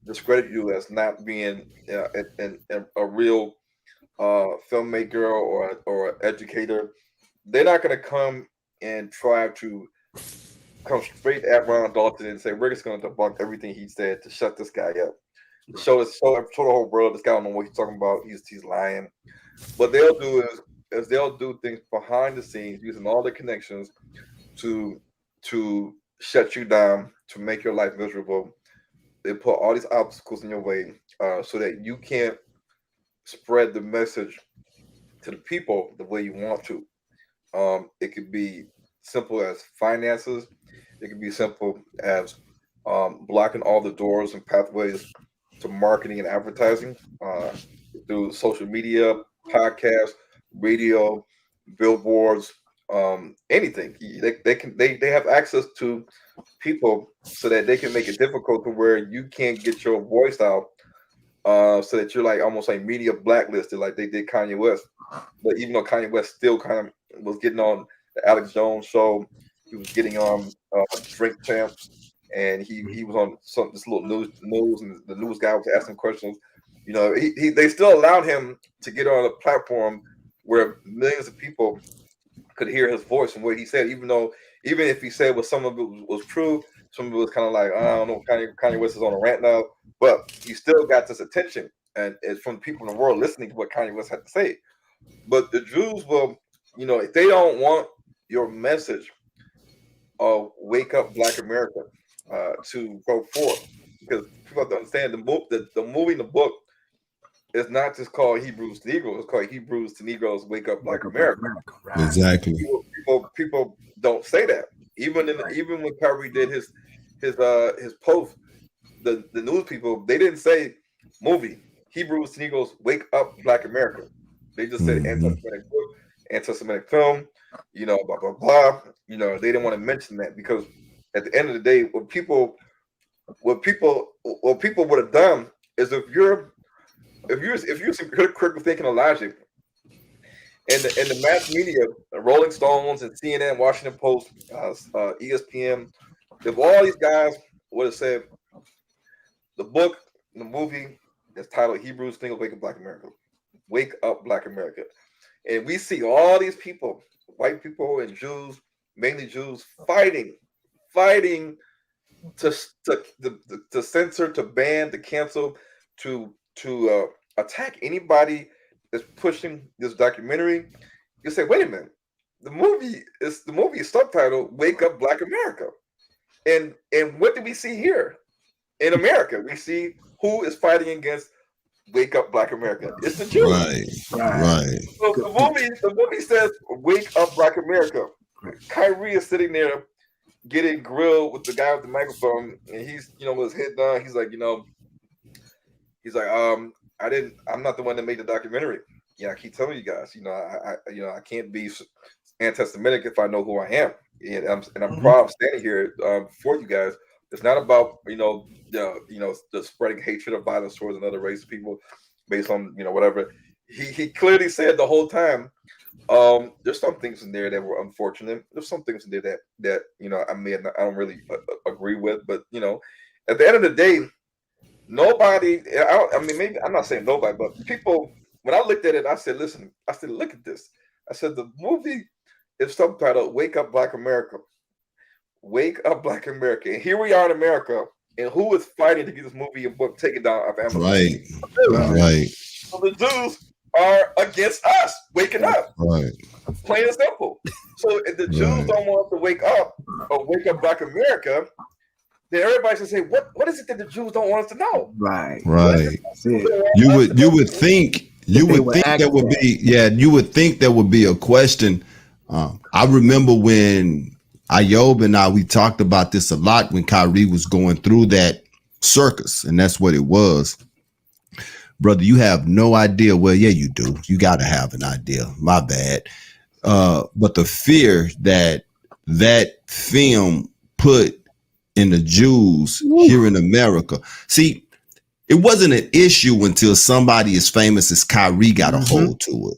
[SPEAKER 6] discredit you as not being, a real, filmmaker or educator. They're not going to come and try to come straight at Ron Dalton and say we're just going to debunk everything he said to shut this guy up. Show the whole world this guy don't know what he's talking about. He's lying. What they'll do is they'll do things behind the scenes using all the connections to to shut you down, to make your life miserable. They put all these obstacles in your way, so that you can't spread the message to the people the way you want to. It could be simple as finances. It could be simple as, blocking all the doors and pathways to marketing and advertising, through social media, podcasts, radio, billboards, anything. They have access to people so that they can make it difficult to where you can't get your voice out, so that you're like almost like media blacklisted, like they did Kanye West. But even though Kanye West still kind of was getting on the Alex Jones show, he was getting on, Drink Champs, and he was on this little news, and the news guy was asking questions. They still allowed him to get on a platform where millions of people could hear his voice and what he said, even if he said some of it was true, some people was kind of like, I don't know, Kanye West is on a rant now, but he still got this attention, and it's from people in the world listening to what Kanye West had to say. But the Jews will, if they don't want your message of "Wake Up, Black America" to go forth, because people have to understand the movie, the book is not just called Hebrews to Negroes; it's called Hebrews to Negroes, Wake Up, Black America.
[SPEAKER 5] Right.
[SPEAKER 4] Exactly.
[SPEAKER 6] People don't say that. Even when Kyrie did his post, the news people, they didn't say movie Hebrews to Negroes, Wake Up, Black America. They just said anti-Semitic book, anti-Semitic film, blah blah blah. They didn't want to mention that because at the end of the day, what people would have done is if you're some critical thinking and logic, and the mass media, Rolling Stones and CNN, Washington Post, ESPN, if all these guys would have said the book, the movie is titled Hebrews to Negroes, Wake Up, Black America. Wake Up, Black America. And we see all these people, white people and Jews, mainly Jews, fighting to censor, to ban, to cancel, to attack anybody that's pushing this documentary. You say, wait a minute, the movie is subtitled "Wake Up, Black America," and what do we see here in America? We see who is fighting against "Wake Up, Black America." It's the Jews.
[SPEAKER 4] Right.
[SPEAKER 6] So the movie says "Wake Up, Black America." Kyrie is sitting there getting grilled with the guy with the microphone, and he's with his head down. He's like, I'm not the one that made the documentary. I keep telling you guys, I can't be anti-Semitic if I know who I am, and I'm proud of standing here for you guys. It's not about the spreading hatred or violence towards another race of people based on whatever. He clearly said the whole time. There's some things in there that were unfortunate. There's some things in there that I don't really agree with, but at the end of the day, nobody. Maybe I'm not saying nobody, but people. When I looked at it, I said, "Listen," I said, "Look at this." I said, "The movie is subtitled "Wake Up, Black America." Wake Up, Black America. And here we are in America, and who is fighting to get this movie and book taken down off Amazon?
[SPEAKER 4] Right.
[SPEAKER 6] So the Jews are against us waking up.
[SPEAKER 4] Right.
[SPEAKER 6] Plain and simple. So if the Jews don't want to wake up or wake up Black America, then everybody should say, what is it that the Jews don't want us to know?
[SPEAKER 5] Right.
[SPEAKER 4] You would think that would be a question. I remember when Ayob and I, we talked about this a lot when Kyrie was going through that circus, and that's what it was. Brother, you have no idea. Well, yeah, you do. You got to have an idea. My bad. But the fear that film put in the Jews here in America. See, it wasn't an issue until somebody as famous as Kyrie got a hold to it.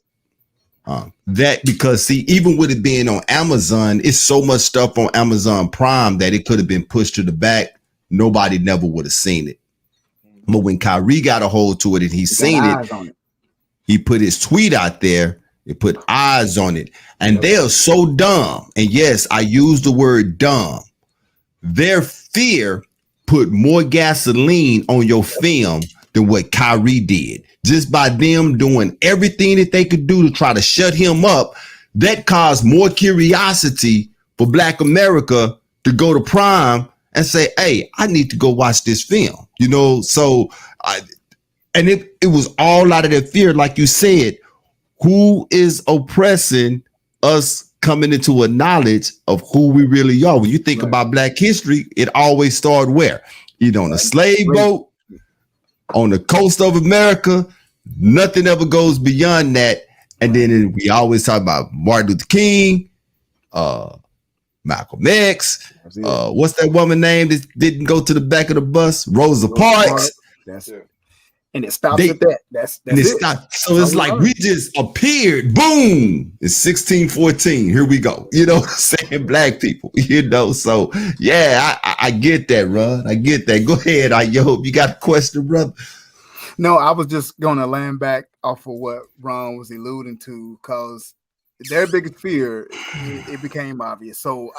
[SPEAKER 4] Because even with it being on Amazon, it's so much stuff on Amazon Prime that it could have been pushed to the back. Nobody never would have seen it. But when Kyrie got a hold to it and he seen it, he put his tweet out there. It put eyes on it. And they are so dumb. And yes, I use the word dumb. Their fear put more gasoline on your film than what Kyrie did. Just by them doing everything that they could do to try to shut him up, that caused more curiosity for Black America to go to Prime and say, hey, I need to go watch this film. So it was all out of that fear. Like you said, who is oppressing us coming into a knowledge of who we really are? When you think about Black history, it always started where? Either on a slave boat, on the coast of America. Nothing ever goes beyond that. And then we always talk about Martin Luther King, Malcolm X. What's that woman name that didn't go to the back of the bus? Rosa Parks.
[SPEAKER 5] That's it. And it stops at that. That's it.
[SPEAKER 4] So it's like we just appeared, boom, it's 1614. Here we go. Saying Black people, So yeah, I get that, Ron. I get that. Go ahead, Ayob. You got a question, brother?
[SPEAKER 5] No, I was just gonna land back off of what Ron was alluding to, because their biggest fear, it became obvious. So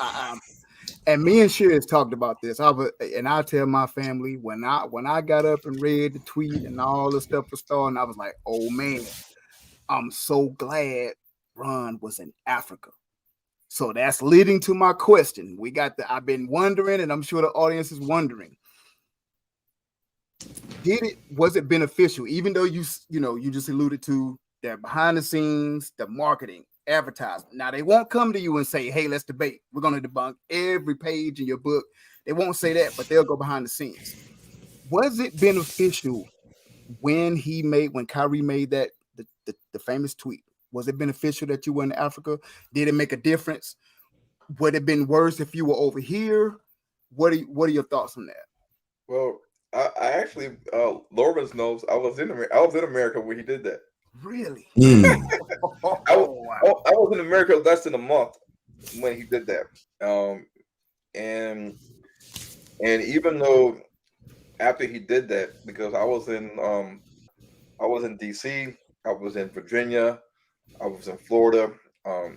[SPEAKER 5] And me and Shears talked about this. I tell my family when I got up and read the tweet and all the stuff was starting, I was like, oh man, I'm so glad Ron was in Africa. So that's leading to my question. I've been wondering, and I'm sure the audience is wondering. Was it beneficial? Even though you just alluded to that behind the scenes, the marketing, advertisement. Now they won't come to you and say, "Hey, let's debate. We're going to debunk every page in your book." They won't say that, but they'll go behind the scenes. Was it beneficial when Kyrie made that the famous tweet? Was it beneficial that you were in Africa? Did it make a difference? Would it have been worse if you were over here? What are your thoughts on that?
[SPEAKER 6] Well, I actually, Lawrence knows I was in America when he did that.
[SPEAKER 5] Really?
[SPEAKER 6] I was in America less than a month when he did that. And even though after he did that, because I was in DC, I was in Virginia, I was in Florida, I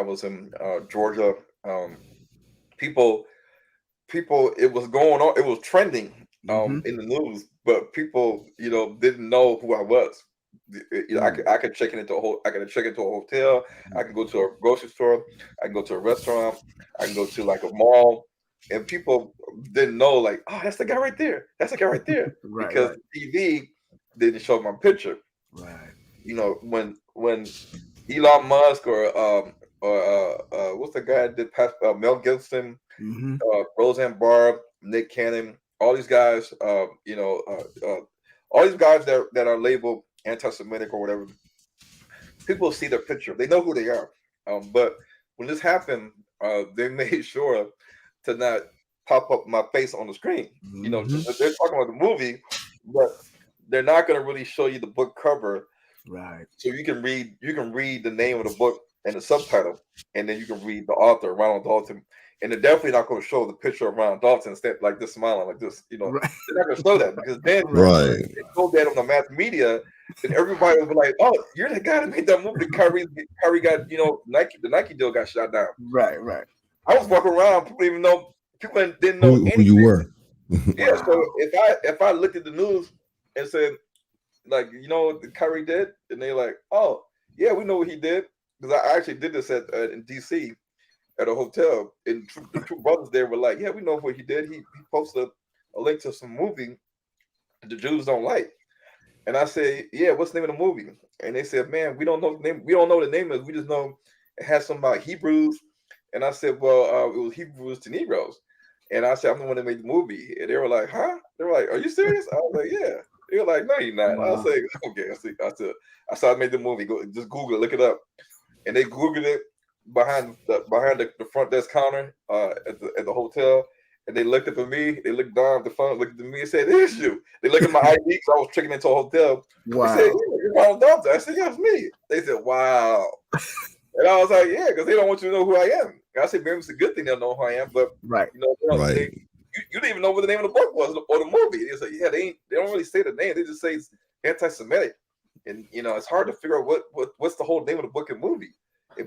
[SPEAKER 6] was in Georgia. People, it was going on. It was trending in the news, but people, didn't know who I was. I could check into a hotel. I can go to a grocery store. I can go to a restaurant. I can go to like a mall, and people didn't know, like, oh, that's the guy right there. That's the guy right there, because TV didn't show my picture.
[SPEAKER 5] Right.
[SPEAKER 6] When Elon Musk or what's the guy that did past Mel Gibson, Roseanne Barr, Nick Cannon, all these guys, all these guys that are labeled anti-Semitic or whatever, people see their picture. They know who they are. But when this happened, they made sure to not pop up my face on the screen. They're talking about the movie, but they're not going to really show you the book cover.
[SPEAKER 5] Right.
[SPEAKER 6] So you can read the name of the book and the subtitle, and then you can read the author, Ronald Dolton. And they're definitely not going to show the picture of Ronald Dolton instead, like this, smiling like this. They're not going to show that, because then they showed that on the mass media, and everybody will be like, "Oh, you're the guy that made that movie. Kyrie got, Nike. The Nike deal got shot down."
[SPEAKER 5] Right.
[SPEAKER 6] I was walking around. People didn't know
[SPEAKER 4] who you were.
[SPEAKER 6] Yeah. So if I looked at the news and said, like, Kyrie did, and they like, "Oh, yeah, we know what he did," because I actually did this in DC. At a hotel, and the two brothers there were like, "Yeah, we know what he did. He posted a link to some movie the Jews don't like." And I said, "Yeah, what's the name of the movie?" And they said, "Man, we don't know the name. We don't know what the name is. We just know it has something about Hebrews." And I said, "Well, it was Hebrews to Negros." And I said, "I'm the one that made the movie." And they were like, "Huh?" They were like, "Are you serious?" I was like, "Yeah." They were like, "No, you're not." I was like, "Okay." I said, "I made the movie. Go just Google it, look it up." And they Googled it behind the front desk counter at the hotel, and they looked up at me. They looked down at the phone, looked at me, and said, "It's you." They looked at my ID because I was checking into a hotel.
[SPEAKER 5] Wow.
[SPEAKER 6] They said, "Yeah, you're Ronald Dolton." I said, "Yeah, it's me." They said, "Wow." And I was like, "Yeah," because they don't want you to know who I am. And I said, "Maybe it's a good thing they'll know who I am," but you didn't even know what the name of the book was or the movie. They said, "Yeah, they don't really say the name. They just say it's anti-Semitic," and it's hard to figure out what's the whole name of the book and movie.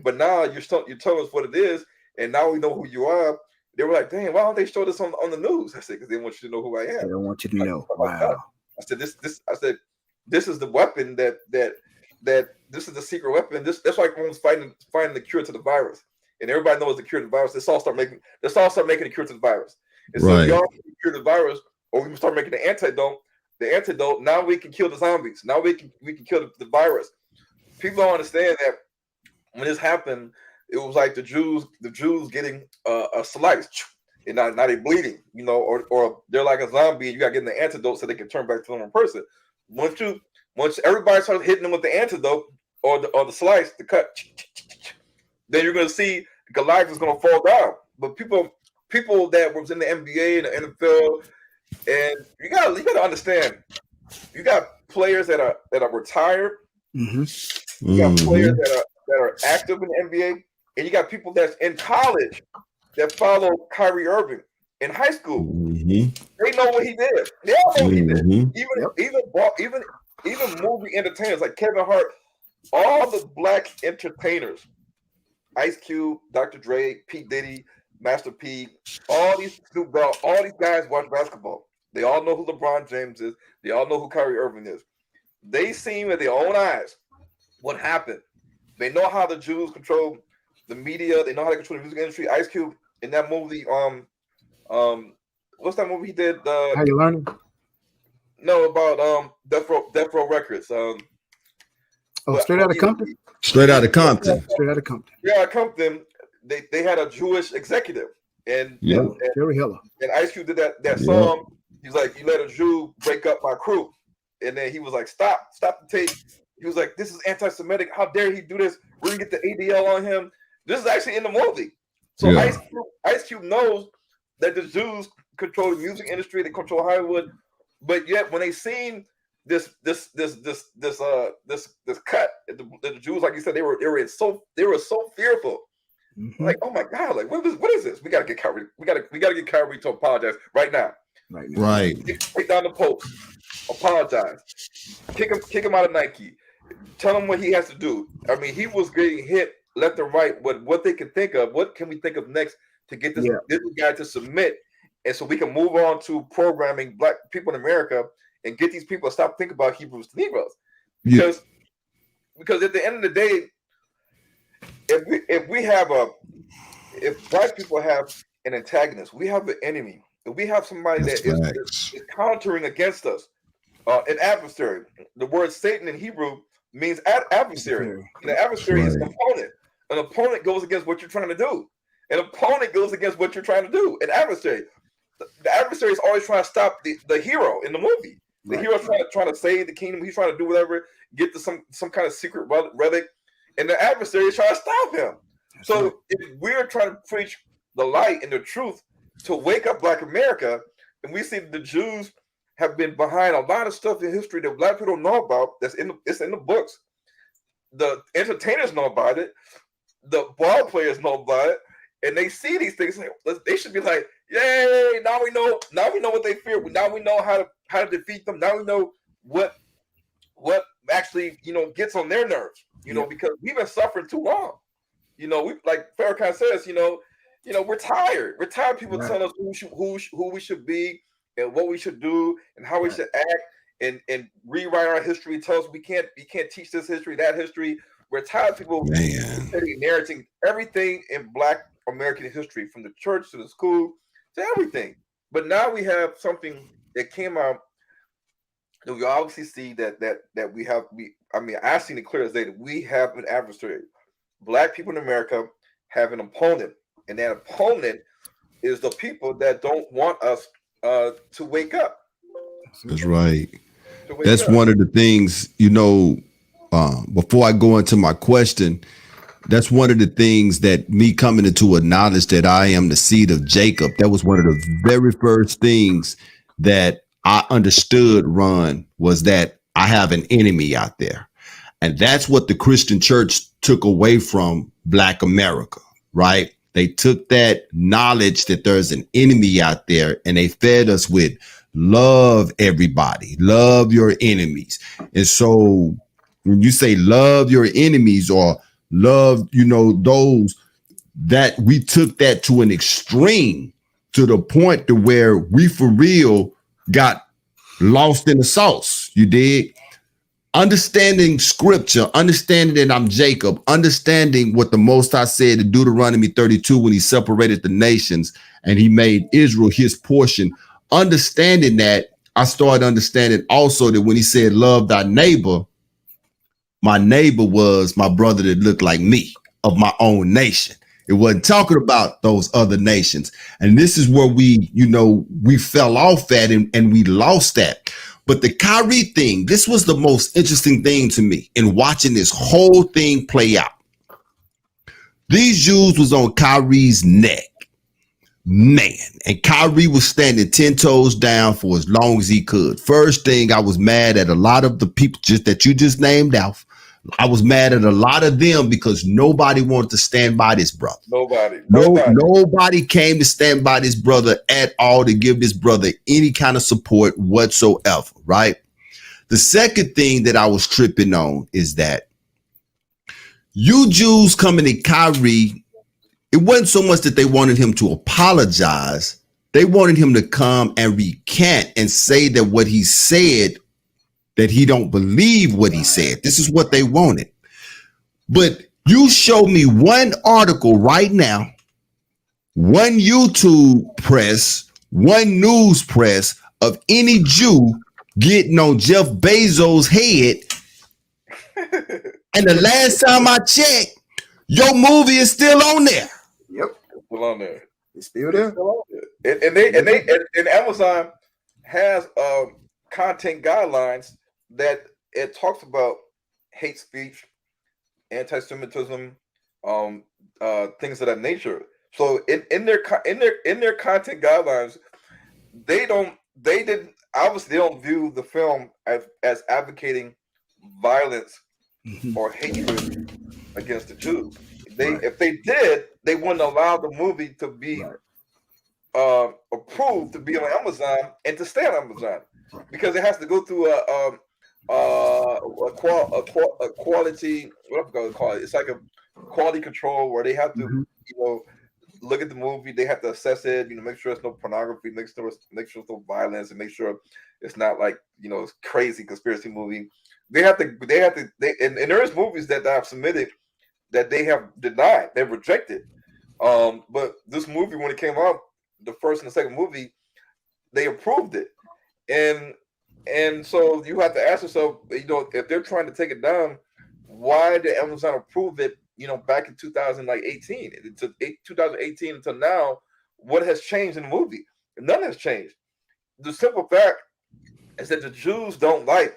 [SPEAKER 6] But now you're telling us what it is, and now we know who you are. They were like, "Dang, why don't they show this on the news?" I said, "Because they want you to know who I am."
[SPEAKER 5] They don't want you to know. Wow.
[SPEAKER 6] I said, "This is the weapon that this is the secret weapon. That's why everyone's finding the cure to the virus, and everybody knows the cure to the virus. Let's all start making the cure to the virus. And so y'all can cure the virus, or we can start making the antidote. The antidote. Now we can kill the zombies. Now we can kill the virus. People don't understand that." When this happened, it was like the Jews getting a slice, and now they bleeding, or they're like a zombie, and you got to get them the antidote so they can turn back to a normal person. Once everybody starts hitting them with the antidote or the slice, the cut, then you're gonna see Goliath is gonna fall down. But people that was in the NBA and the NFL, and you gotta understand, you got players that are retired, you got players that are active in the NBA, and you got people that's in college that follow Kyrie Irving in high school. They know what he did. They all know what he did. Even movie entertainers like Kevin Hart, all the black entertainers, Ice Cube, Dr. Dre, P. Diddy, Master P, all these Snoop Dogg, all these guys watch basketball. They all know who LeBron James is. They all know who Kyrie Irving is. They seen with their own eyes what happened. They know how the Jews control the media. They know how to control the music industry. Ice Cube in that movie, what's that movie he did?
[SPEAKER 5] How you learning?
[SPEAKER 6] No, about Death Row Records.
[SPEAKER 5] Straight Outta Compton.
[SPEAKER 4] Straight Outta Compton.
[SPEAKER 5] Straight Outta Compton.
[SPEAKER 6] Yeah, Compton. They had a Jewish executive, and
[SPEAKER 5] Jerry Heller.
[SPEAKER 6] And Ice Cube did that song. He's like, "You let a Jew break up my crew," and then he was like, "Stop the tape." He was like, "This is anti-Semitic. How dare he do this? We're gonna get the ADL on him." This is actually in the movie. So Ice Cube knows that the Jews control the music industry. They control Hollywood, but yet when they seen this cut, the Jews, like you said, they were so fearful. Mm-hmm. Like, oh my God, like what is this? We gotta get Kyrie. We gotta get Kyrie to apologize right now.
[SPEAKER 4] Right.
[SPEAKER 6] Take down the post. Apologize. Kick him out of Nike. Tell him what he has to do. I mean, he was getting hit left and right with what they can think of. What can we think of next to get this guy to submit, and so we can move on to programming Black people in America and get these people to stop thinking about Hebrews to Negroes. Because at the end of the day, if Black people have an antagonist, we have an enemy. If we have somebody that is countering against us, an adversary. The word Satan in Hebrew means adversary. And the adversary is an opponent. An opponent goes against what you're trying to do. An opponent goes against what you're trying to do. An adversary. The adversary is always trying to stop the hero in the movie. The hero's trying to save the kingdom. He's trying to do whatever, get to some kind of secret relic, and the adversary is trying to stop him. So if we're trying to preach the light and the truth to wake up Black America, and we see the Jews have been behind a lot of stuff in history that Black people don't know about. It's in the books. The entertainers know about it. The ball players know about it, and they see these things. They should be like, "Yay! Now we know what they fear. Now we know how to defeat them. Now we know what actually gets on their nerves. Because we've been suffering too long. We, like Farrakhan says, we're tired. We're tired of people telling us who we should be and what we should do and how we should act and rewrite our history. Tell us we can't teach this history, that history. We're tired of people narrating everything in Black American history, from the church to the school to everything. But now we have something that came out that we obviously see that we have. I've seen it clear as day that we have an adversary. Black people in America have an opponent, and that opponent is the people that don't want us to wake up.
[SPEAKER 4] That's right. That's one of the things, before I go into my question, that's one of the things that me coming into a knowledge that I am the seed of Jacob, that was one of the very first things that I understood, Ron, was that I have an enemy out there. And that's what the Christian church took away from Black America, right? They took that knowledge that there's an enemy out there, and they fed us with love everybody, love your enemies. And so when you say love your enemies or love, those, that we took that to an extreme, to the point to where we for real got lost in the sauce. You dig? Understanding scripture, understanding that I'm Jacob, understanding what the Most High said in Deuteronomy 32 when he separated the nations and he made Israel his portion. Understanding that, I started understanding also that when he said love thy neighbor, my neighbor was my brother that looked like me, of my own nation. It wasn't talking about those other nations. And this is where we fell off at and we lost that. But the Kyrie thing, this was the most interesting thing to me in watching this whole thing play out. These Jews was on Kyrie's neck, man. And Kyrie was standing 10 toes down for as long as he could. First thing, I was mad at a lot of the people that you just named out. I was mad at a lot of them because nobody wanted to stand by this brother. Nobody came to stand by this brother at all, to give this brother any kind of support whatsoever, right? The second thing that I was tripping on is that you Jews coming to Kyrie it wasn't so much that they wanted him to apologize. They wanted him to come and recant and say that what he said, that he don't believe what he said. This is what they wanted. But you show me one article right now, one YouTube press, one news press of any Jew getting on Jeff Bezos' head. And the last time I checked, your movie is still on there.
[SPEAKER 5] Yep,
[SPEAKER 6] It's still on there.
[SPEAKER 5] it's still there.
[SPEAKER 6] It's still on there. And Amazon has content guidelines that it talks about hate speech, anti-Semitism, things of that nature. So in their content guidelines, they don't view the film as advocating violence or hatred against the Jews. If they did, they wouldn't allow the movie to be approved to be on Amazon and to stay on Amazon, because it has to go through a quality, what I'm going to call it. It's like a quality control where they have to, look at the movie. They have to assess it. Make sure it's no pornography, make sure it's no violence, and make sure it's not like it's crazy conspiracy movie. They have to, and there is movies that I've submitted that they have denied, they've rejected. But this movie, when it came out, the first and the second movie, they approved it, and so you have to ask yourself, if they're trying to take it down, why did Amazon approve it? Back in 2018, 2018 until now, what has changed in the movie? None has changed. The simple fact is that the Jews don't like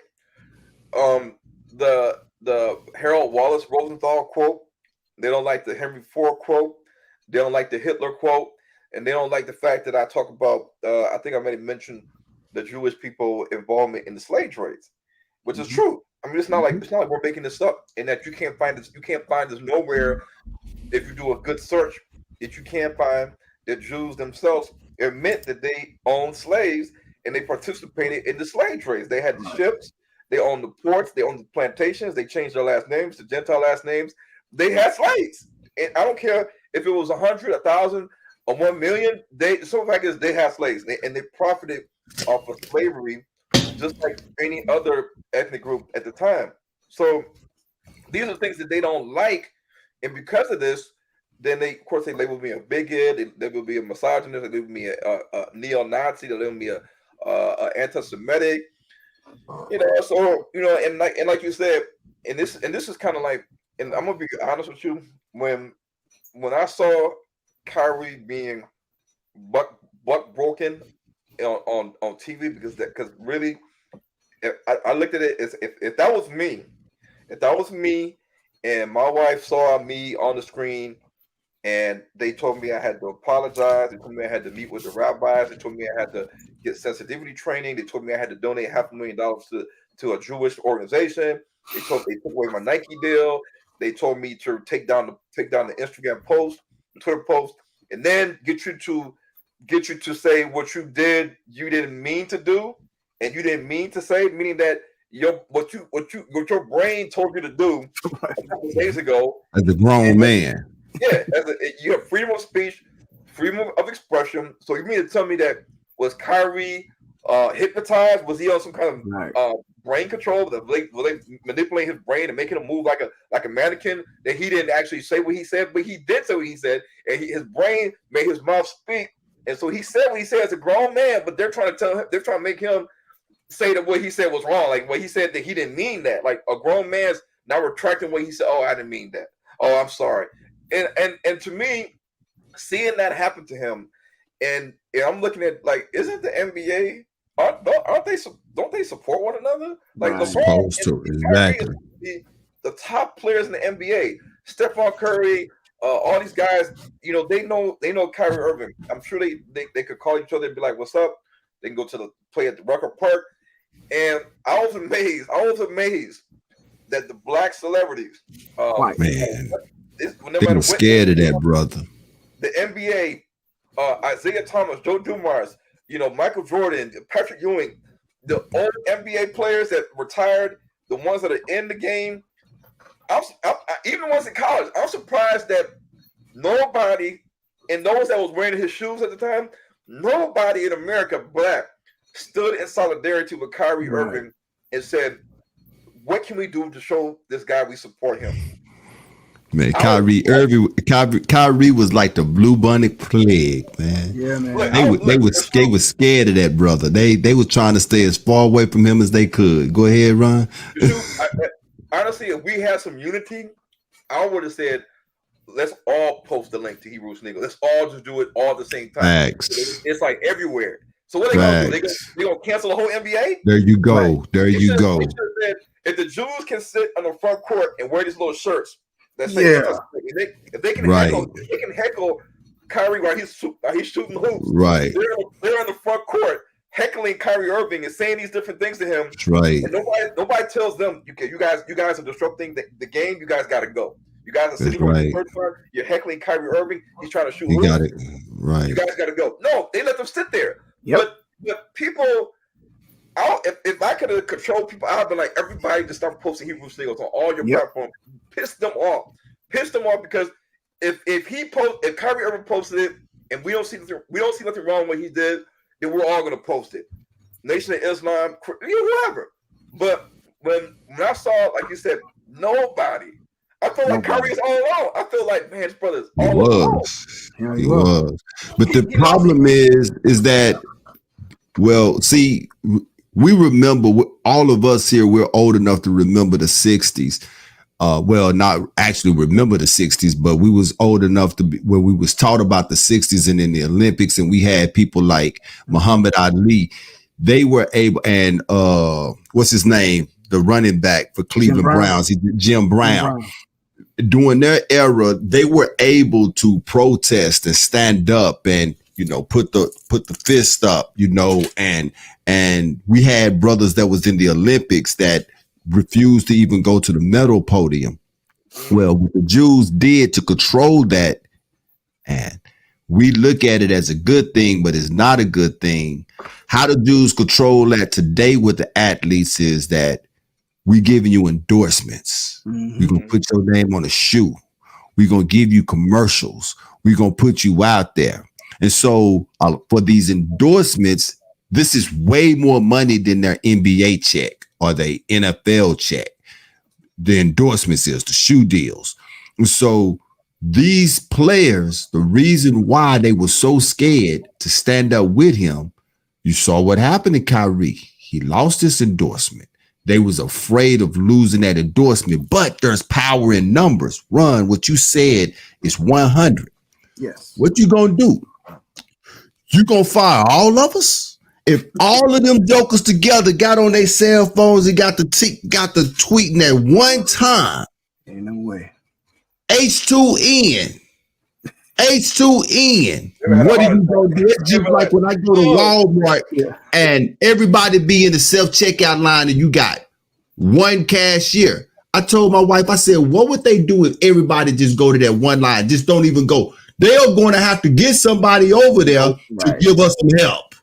[SPEAKER 6] the Harold Wallace Rosenthal quote. They don't like the Henry Ford quote. They don't like the Hitler quote, and they don't like the fact that I talk about. I think I made mention the Jewish people involvement in the slave trades, which is true. I mean, it's not like we're making this up, and that you can't find this. You can't find this nowhere. If you do a good search, that you can't find that Jews themselves admit that they owned slaves and they participated in the slave trades. They had the ships, they owned the ports, they owned the plantations. They changed their last names to Gentile last names. They had slaves, and I don't care if it was 100, 1,000, or 1 million. So fact is, they had slaves, and they profited off of slavery, just like any other ethnic group at the time. So these are things that they don't like, and because of this, then they label me a bigot, they label me a misogynist, they label me a neo-Nazi, they label me a anti-Semitic, So and like you said, and this is kind of like, and I'm gonna be honest with you, when I saw Kyrie being buck broken on TV, because really, I looked at it as if that was me, and my wife saw me on the screen, and they told me I had to apologize. They told me I had to meet with the rabbis. They told me I had to get sensitivity training. They told me I had to donate $500,000 to a Jewish organization. They took away my Nike deal. They told me to take down the Instagram post, the Twitter post, and then get you to say what you didn't mean to do, and you didn't mean to say, meaning that what your brain told you to do a couple days ago
[SPEAKER 4] as a grown man.
[SPEAKER 6] Yeah, you have freedom of speech, freedom of expression. So you mean to tell me that was Kyrie hypnotized? Was he on some kind of brain control? Were they manipulate his brain and making him move like a mannequin? That he didn't actually say what he said, but he did say what he said, and his brain made his mouth speak, and so he said what he said as a grown man. But they're trying to make him say that what he said was wrong, like what he said that he didn't mean that. Like a grown man's now retracting what he said. Oh, I didn't mean that. Oh, I'm sorry. And to me, seeing that happen to him, and I'm looking at, like, isn't the NBA, don't they support one another? Like LeBron,
[SPEAKER 4] supposed to, exactly.
[SPEAKER 6] The top players in the NBA, Stephon Curry, all these guys, they know Kyrie Irving. I'm sure they could call each other and be like, "What's up?" They can go to the play at the Rucker Park, and I was amazed that the black celebrities,
[SPEAKER 4] man. They're scared of that, brother.
[SPEAKER 6] The NBA, Isaiah Thomas, Joe Dumars, Michael Jordan, Patrick Ewing, the old NBA players that retired, the ones that are in the game, even the ones in college. I'm surprised that nobody, and those that was wearing his shoes at the time, nobody in America black stood in solidarity with Kyrie Irving and said, what can we do to show this guy we support him?
[SPEAKER 4] Man, Kyrie was like the bubonic plague, man.
[SPEAKER 5] Yeah, man.
[SPEAKER 4] They were scared of that brother. They were trying to stay as far away from him as they could. Go ahead, Ron.
[SPEAKER 6] Honestly, if we had some unity, I would have said, let's all post the link to Hebrews Negro. Let's all just do it all at the same time.
[SPEAKER 4] Facts.
[SPEAKER 6] It's like everywhere. So what are they gonna do? They gonna cancel the whole NBA?
[SPEAKER 4] There you go. Right. There you go.
[SPEAKER 6] Said, if the Jews can sit on the front court and wear these little shirts, that say if they can heckle Kyrie while he's shooting hoops.
[SPEAKER 4] Right.
[SPEAKER 6] They're on the front court heckling Kyrie Irving and saying these different things to him.
[SPEAKER 4] That's right.
[SPEAKER 6] And nobody tells them, you guys are disrupting the game. You guys got to go. You guys are sitting on the first part. You're heckling Kyrie Irving. He's trying to shoot.
[SPEAKER 4] You got it. Right.
[SPEAKER 6] You guys got to go. No, they let them sit there.
[SPEAKER 5] Yep.
[SPEAKER 6] But people, if I could have controlled people, I'd be like, everybody just start posting Hebrew singles on all your platforms. Piss them off because if Kyrie Irving posted it and we don't see nothing wrong with what he did, then we're all gonna post it. Nation of Islam, whoever. But when I saw, like you said, nobody. I feel like Kyrie is all alone. I feel like, man, his brother's all alone.
[SPEAKER 4] He was. But the problem is that, well, see, we remember, all of us here, we're old enough to remember the 60s. Well, not actually remember the 60s, but we was old enough to be when we was taught about the 60s and in the Olympics, and we had people like Muhammad Ali. They were able, and what's his name? The running back for Cleveland Browns, Jim Brown. During their era, they were able to protest and stand up and, put the fist up, and we had brothers that was in the Olympics that refused to even go to the medal podium. Well, what the Jews did to control that, and we look at it as a good thing, but it's not a good thing. How the Jews control that today with the athletes is that we giving you endorsements. We're going to put your name on a shoe. We're going to give you commercials. We're going to put you out there. And so for these endorsements, this is way more money than their NBA check or their NFL check. The endorsements is the shoe deals. And so these players, the reason why they were so scared to stand up with him, you saw what happened to Kyrie. He lost his endorsement. They was afraid of losing that endorsement, but there's power in numbers. Ron, what you said is 100.
[SPEAKER 5] Yes.
[SPEAKER 4] What you gonna do? You gonna fire all of us? If all of them jokers together got on their cell phones and got the tweeting at one time,
[SPEAKER 5] ain't no way.
[SPEAKER 4] H2N. What are you gonna do? It's just like when I go to Walmart and everybody be in the self-checkout line and you got one cashier. I told my wife, I said, what would they do if everybody just go to that one line? Just don't even go. They're going to have to get somebody over there to give us some help.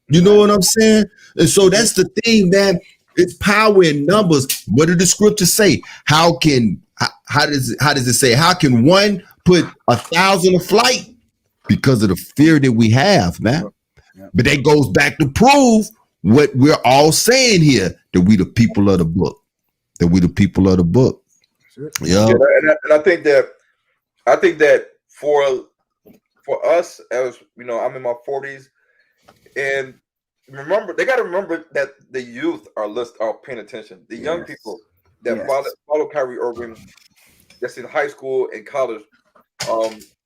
[SPEAKER 4] You know what I'm saying? And so that's the thing, man. It's power in numbers. What did the scripture say? How does it say? How can one put 1,000 a flight? Because of the fear that we have, man. But that goes back to prove what we're all saying here, that we the people of the book. Yeah.
[SPEAKER 6] And I think that for us, as I'm in my 40s, and they got to remember that the youth are paying attention. The young people that follow Kyrie Irving, that's in high school and college,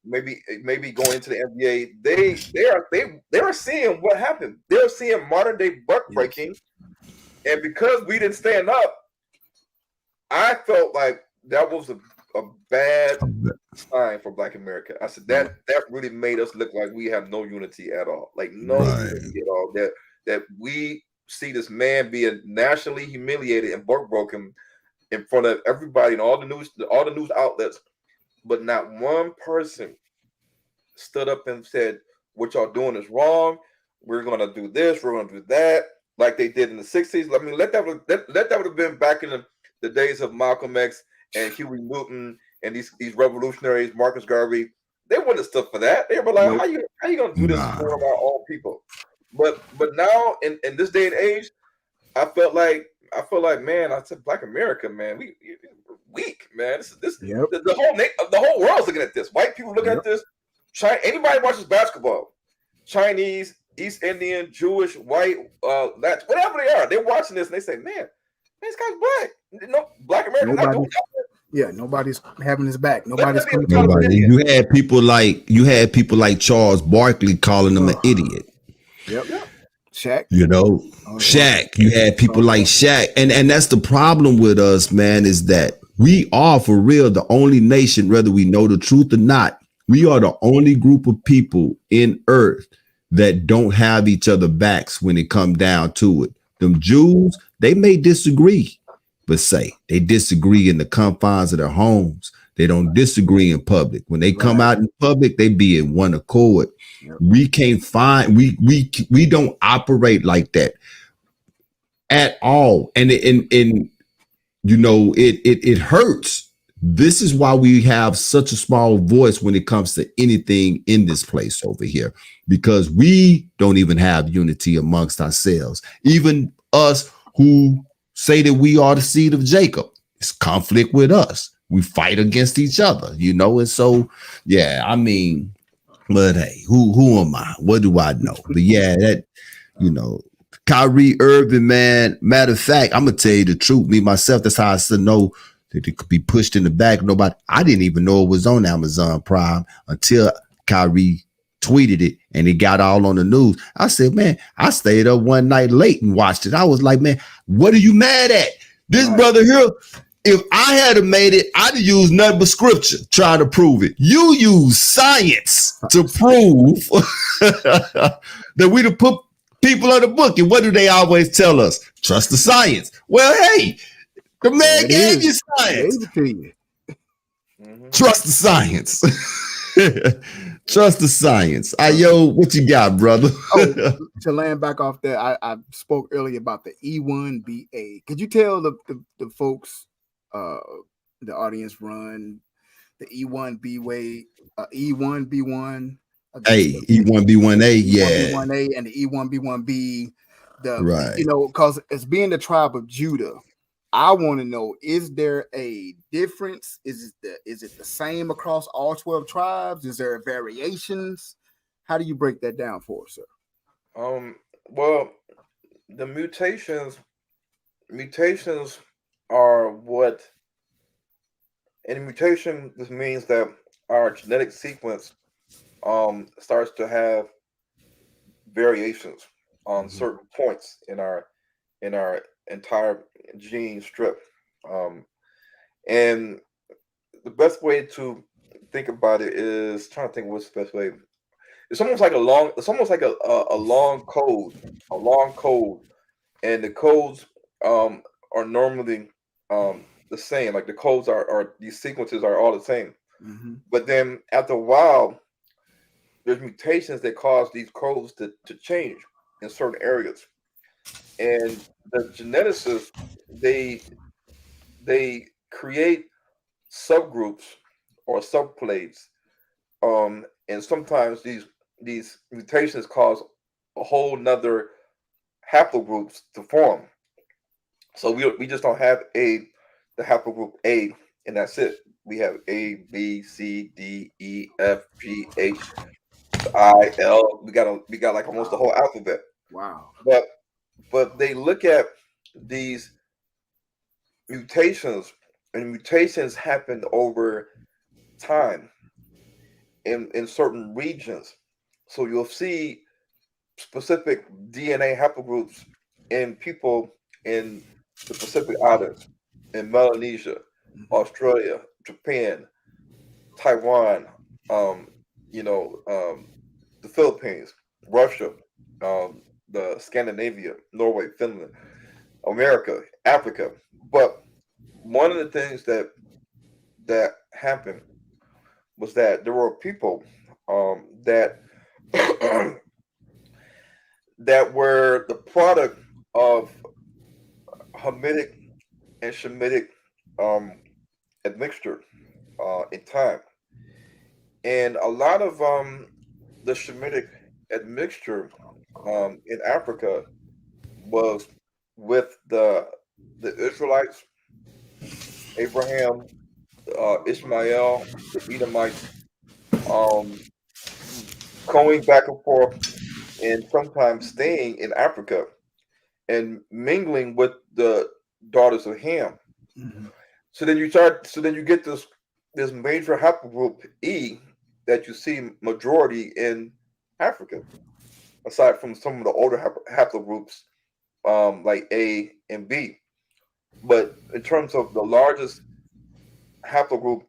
[SPEAKER 6] maybe going into the NBA, they are seeing what happened. They're seeing modern day buck breaking, and because we didn't stand up, I felt like that was a bad sign for Black America. I said that really made us look like we have no unity at all, like no unity at all. That we see this man being nationally humiliated and buck broken in front of everybody and all the news outlets, but not one person stood up and said, what y'all doing is wrong. We're going to do this. We're going to do that, like they did in the 60s. I mean, let that would have been back in the days of Malcolm X and Huey Newton and these revolutionaries, Marcus Garvey. They wouldn't have stood for that. They were like,
[SPEAKER 5] Nope.
[SPEAKER 6] how you gonna do this
[SPEAKER 4] Nah.
[SPEAKER 6] for our own people? But now in this day and age, I felt like, man, I said Black America, man, we weak, man. This
[SPEAKER 5] Yep.
[SPEAKER 6] the whole world's looking at this. White people looking at this. Anybody watches basketball, Chinese, East Indian, Jewish, white, Latin, whatever they are, they're watching this and they say, man, this guy's black. No, Black America not doing nothing.
[SPEAKER 5] Yeah, nobody's having his back. Nobody's coming to
[SPEAKER 4] Nobody. You had people like Charles Barkley calling him an idiot.
[SPEAKER 5] Yep. Shaq.
[SPEAKER 4] You know, Shaq. You had people like Shaq, and that's the problem with us, man, is that we are for real the only nation, whether we know the truth or not. We are the only group of people in Earth that don't have each other backs when it come down to it. Them Jews, they may disagree, but say they disagree in the confines of their homes. They don't disagree in public. When they come out in public, they be in one accord.
[SPEAKER 5] Yep.
[SPEAKER 4] We can't find, we don't operate like that at all. And you know, it hurts. This is why we have such a small voice when it comes to anything in this place over here, because we don't even have unity amongst ourselves. Even us who say that we are the seed of Jacob, it's conflict with us. We fight against each other, you know? And so, yeah, I mean, but hey, who am I? What do I know? But yeah, that, you know, Kyrie Irving, man, matter of fact, I'm going to tell you the truth. Me, myself, that's how I still know that it could be pushed in the back. Nobody, I didn't even know it was on Amazon Prime until Kyrie tweeted it and it got all on the news. I said, man, I stayed up one night late and watched it. I was like, man, what are you mad at? This brother here, if I had made it, I'd have used nothing but scripture trying to prove it. You use science to prove that we'd have put people on the book. And what do they always tell us? Trust the science. Well, hey, the man gave you science.
[SPEAKER 5] Gave it to you.
[SPEAKER 4] Trust the science. Trust the science. Yo, what you got, brother?
[SPEAKER 5] To land back off that, I spoke earlier about the E1BA. Could you tell the folks, the audience, run the E1B E1B1?
[SPEAKER 4] Hey, E1B1A, yeah.
[SPEAKER 5] E1B1A and the E1B1B.
[SPEAKER 4] Right.
[SPEAKER 5] You know, because as being the tribe of Judah, I want to know, is there a difference? Is it the same across all 12 tribes? Is there variations? How do you break that down for us, sir?
[SPEAKER 6] Well, the mutations are what, and mutation just means that our genetic sequence starts to have variations on certain points in our entire gene strip. And the best way to think about it is, trying to think what's the best way. It's almost like a long code, and the codes are normally the same. Like the codes are these sequences are all the same. But then after a while, there's mutations that cause these codes to change in certain areas. And the geneticists, they create subgroups or subclades, and sometimes these mutations cause a whole nother haplogroups to form. So we just don't have the haplogroup A, and that's it. We have A, B, C, D, E, F, G, H, I, L. We got like almost the whole alphabet.
[SPEAKER 5] Wow.
[SPEAKER 6] But they look at these mutations, and mutations happen over time in certain regions. So you'll see specific DNA haplogroups in people in the Pacific Islands, in Melanesia, Australia, Japan, Taiwan, the Philippines, Russia, the Scandinavia, Norway, Finland, America, Africa. But one of the things that happened was that there were people that that were the product of Hamitic and Shemitic admixture in time. and a lot of the Shemitic admixture in Africa was with the Israelites, Abraham, Ishmael, the Edomites, um, going back and forth, and sometimes staying in Africa and mingling with the daughters of Ham.
[SPEAKER 5] Mhm.
[SPEAKER 6] So then you get this major haplogroup E that you see majority in Africa, aside from some of the older haplogroups like A and B. But in terms of the largest haplogroup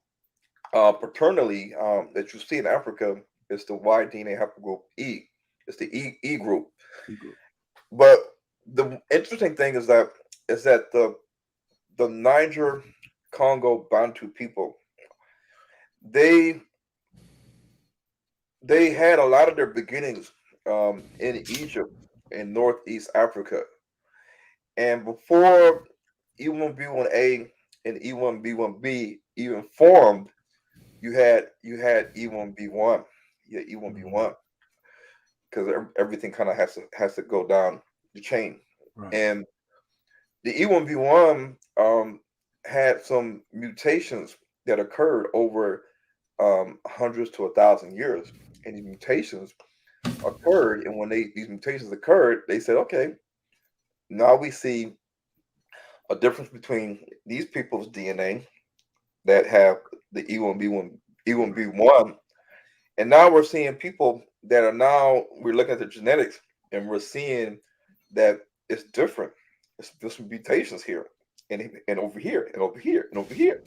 [SPEAKER 6] paternally that you see in Africa is the Y DNA haplogroup E. It's the E group.
[SPEAKER 5] Ego.
[SPEAKER 6] But the interesting thing is that the Niger Congo Bantu people, they they had a lot of their beginnings in Egypt in Northeast Africa, and before E1B1A and E1B1B even formed, you had E1B1, yeah,
[SPEAKER 5] Mhm.
[SPEAKER 6] E1B1, because everything kind of has to go down the chain,
[SPEAKER 5] Right.
[SPEAKER 6] and the E1B1 had some mutations that occurred over hundreds to 1,000 years, and these mutations occurred. And when these mutations occurred, they said, okay, now we see a difference between these people's DNA that have the E1B1, and now we're seeing people that are now we're looking at the genetics and we're seeing that it's different. There's some mutations here and over here and over here and over here.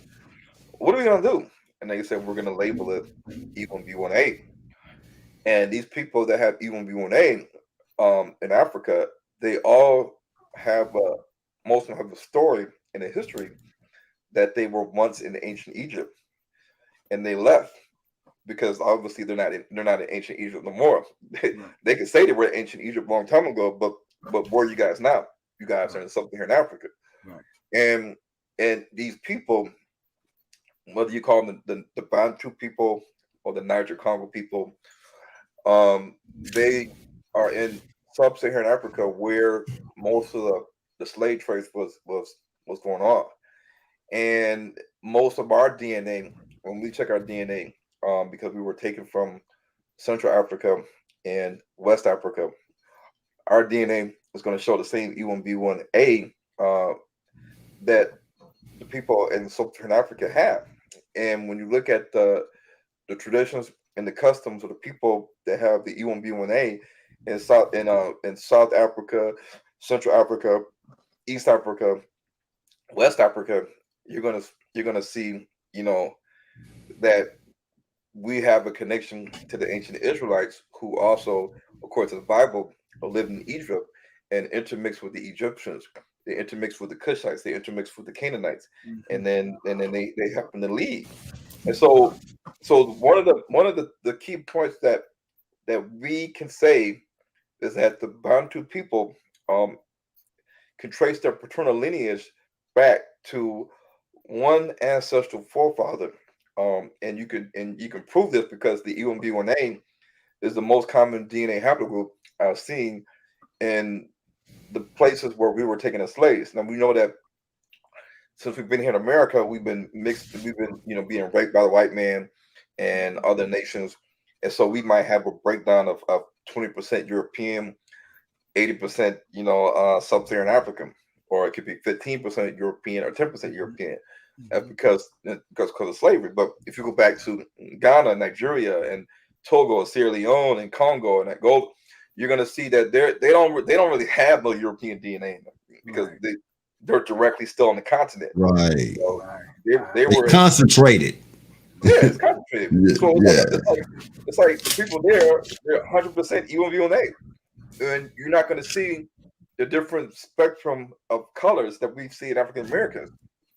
[SPEAKER 6] What are we gonna do? And they said we're gonna label it E1B1A. And these people that have E1B1A in Africa, they all have most of them have a story and a history that they were once in ancient Egypt and they left because obviously they're not in ancient Egypt no more.
[SPEAKER 5] Right.
[SPEAKER 6] They could say they were in ancient Egypt a long time ago, but where are you guys now? You guys are
[SPEAKER 5] Right.
[SPEAKER 6] in something here in Africa,
[SPEAKER 5] Right.
[SPEAKER 6] and these people, whether you call them the Bantu people or the Niger Congo people, they are in sub-Saharan Africa where most of the slave trade was going on, and most of our DNA, when we check our DNA, because we were taken from Central Africa and West Africa, our DNA is going to show the same E1B1A that the people in Sub-Saharan Africa have. And when you look at the traditions and the customs of the people that have the E1B1A in South Africa, Central Africa, East Africa, West Africa, you're gonna see, that we have a connection to the ancient Israelites who also, according to the Bible, lived in Egypt and intermixed with the Egyptians. They intermixed with the Cushites. They intermixed with the Canaanites, and
[SPEAKER 5] Mhm.
[SPEAKER 6] then they happen to leave. And so one of the key points that we can say is that the Bantu people um, can trace their paternal lineage back to one ancestral forefather. And you can prove this because the E1B1A is the most common DNA haplogroup I've seen in the places where we were taken as slaves. Now we know that since we've been here in America, we've been mixed, we've been, being raped by the white man and other nations. And so we might have a breakdown of 20% European, 80%, sub-Saharan African, or it could be 15% European or 10%
[SPEAKER 5] Mhm.
[SPEAKER 6] European. That's
[SPEAKER 5] Mhm.
[SPEAKER 6] because of slavery. But if you go back to Ghana, Nigeria, and Togo, Sierra Leone, and Congo, and Angola, you're gonna see that they don't really have no European DNA in them because
[SPEAKER 5] Right.
[SPEAKER 6] they're directly still on the continent.
[SPEAKER 4] Right.
[SPEAKER 6] So
[SPEAKER 5] Right.
[SPEAKER 6] they
[SPEAKER 4] They
[SPEAKER 6] were in,
[SPEAKER 4] concentrated.
[SPEAKER 6] yeah, it's concentrated. So it's like
[SPEAKER 4] Yeah.
[SPEAKER 6] it's like the people there, they're 100% E1B1A, and you're not going to see the different spectrum of colors that we see in African Americans.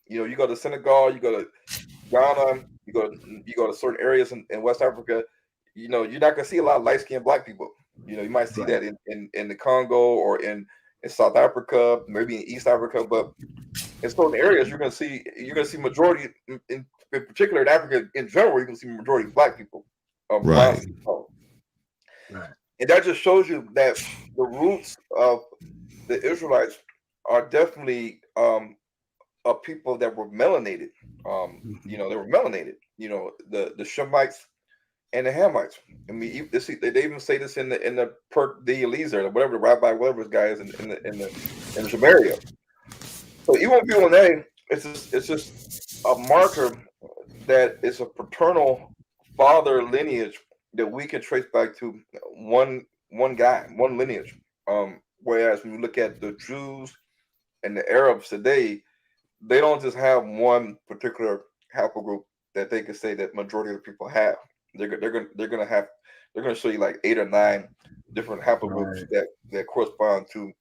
[SPEAKER 6] You go to Senegal, you go to Ghana, you go to certain areas in West Africa. You're not going to see a lot of light skinned black people. You might see
[SPEAKER 5] Right.
[SPEAKER 6] that in the Congo or in South Africa, maybe in East Africa, but in certain areas you're gonna see majority in particular in Africa in general, you're gonna see majority black people. bronze
[SPEAKER 4] Right.
[SPEAKER 6] skull.
[SPEAKER 5] Right.
[SPEAKER 6] And that just shows you that the roots of the Israelites are definitely of people that were melanated.
[SPEAKER 5] Mhm.
[SPEAKER 6] They were melanated. The Shemites and the Hamites. I mean, they even say this in the Perk de Eliezer, or whatever the rabbi, whatever this guy is in Samaria. So E1B1A, it's just a marker that is a paternal father lineage that we can trace back to one guy, one lineage. Whereas when you look at the Jews and the Arabs today, they don't just have one particular haplogroup that they can say that majority of the people have. They're gonna show you like 8 or 9 different haplogroups
[SPEAKER 5] Right.
[SPEAKER 6] that correspond to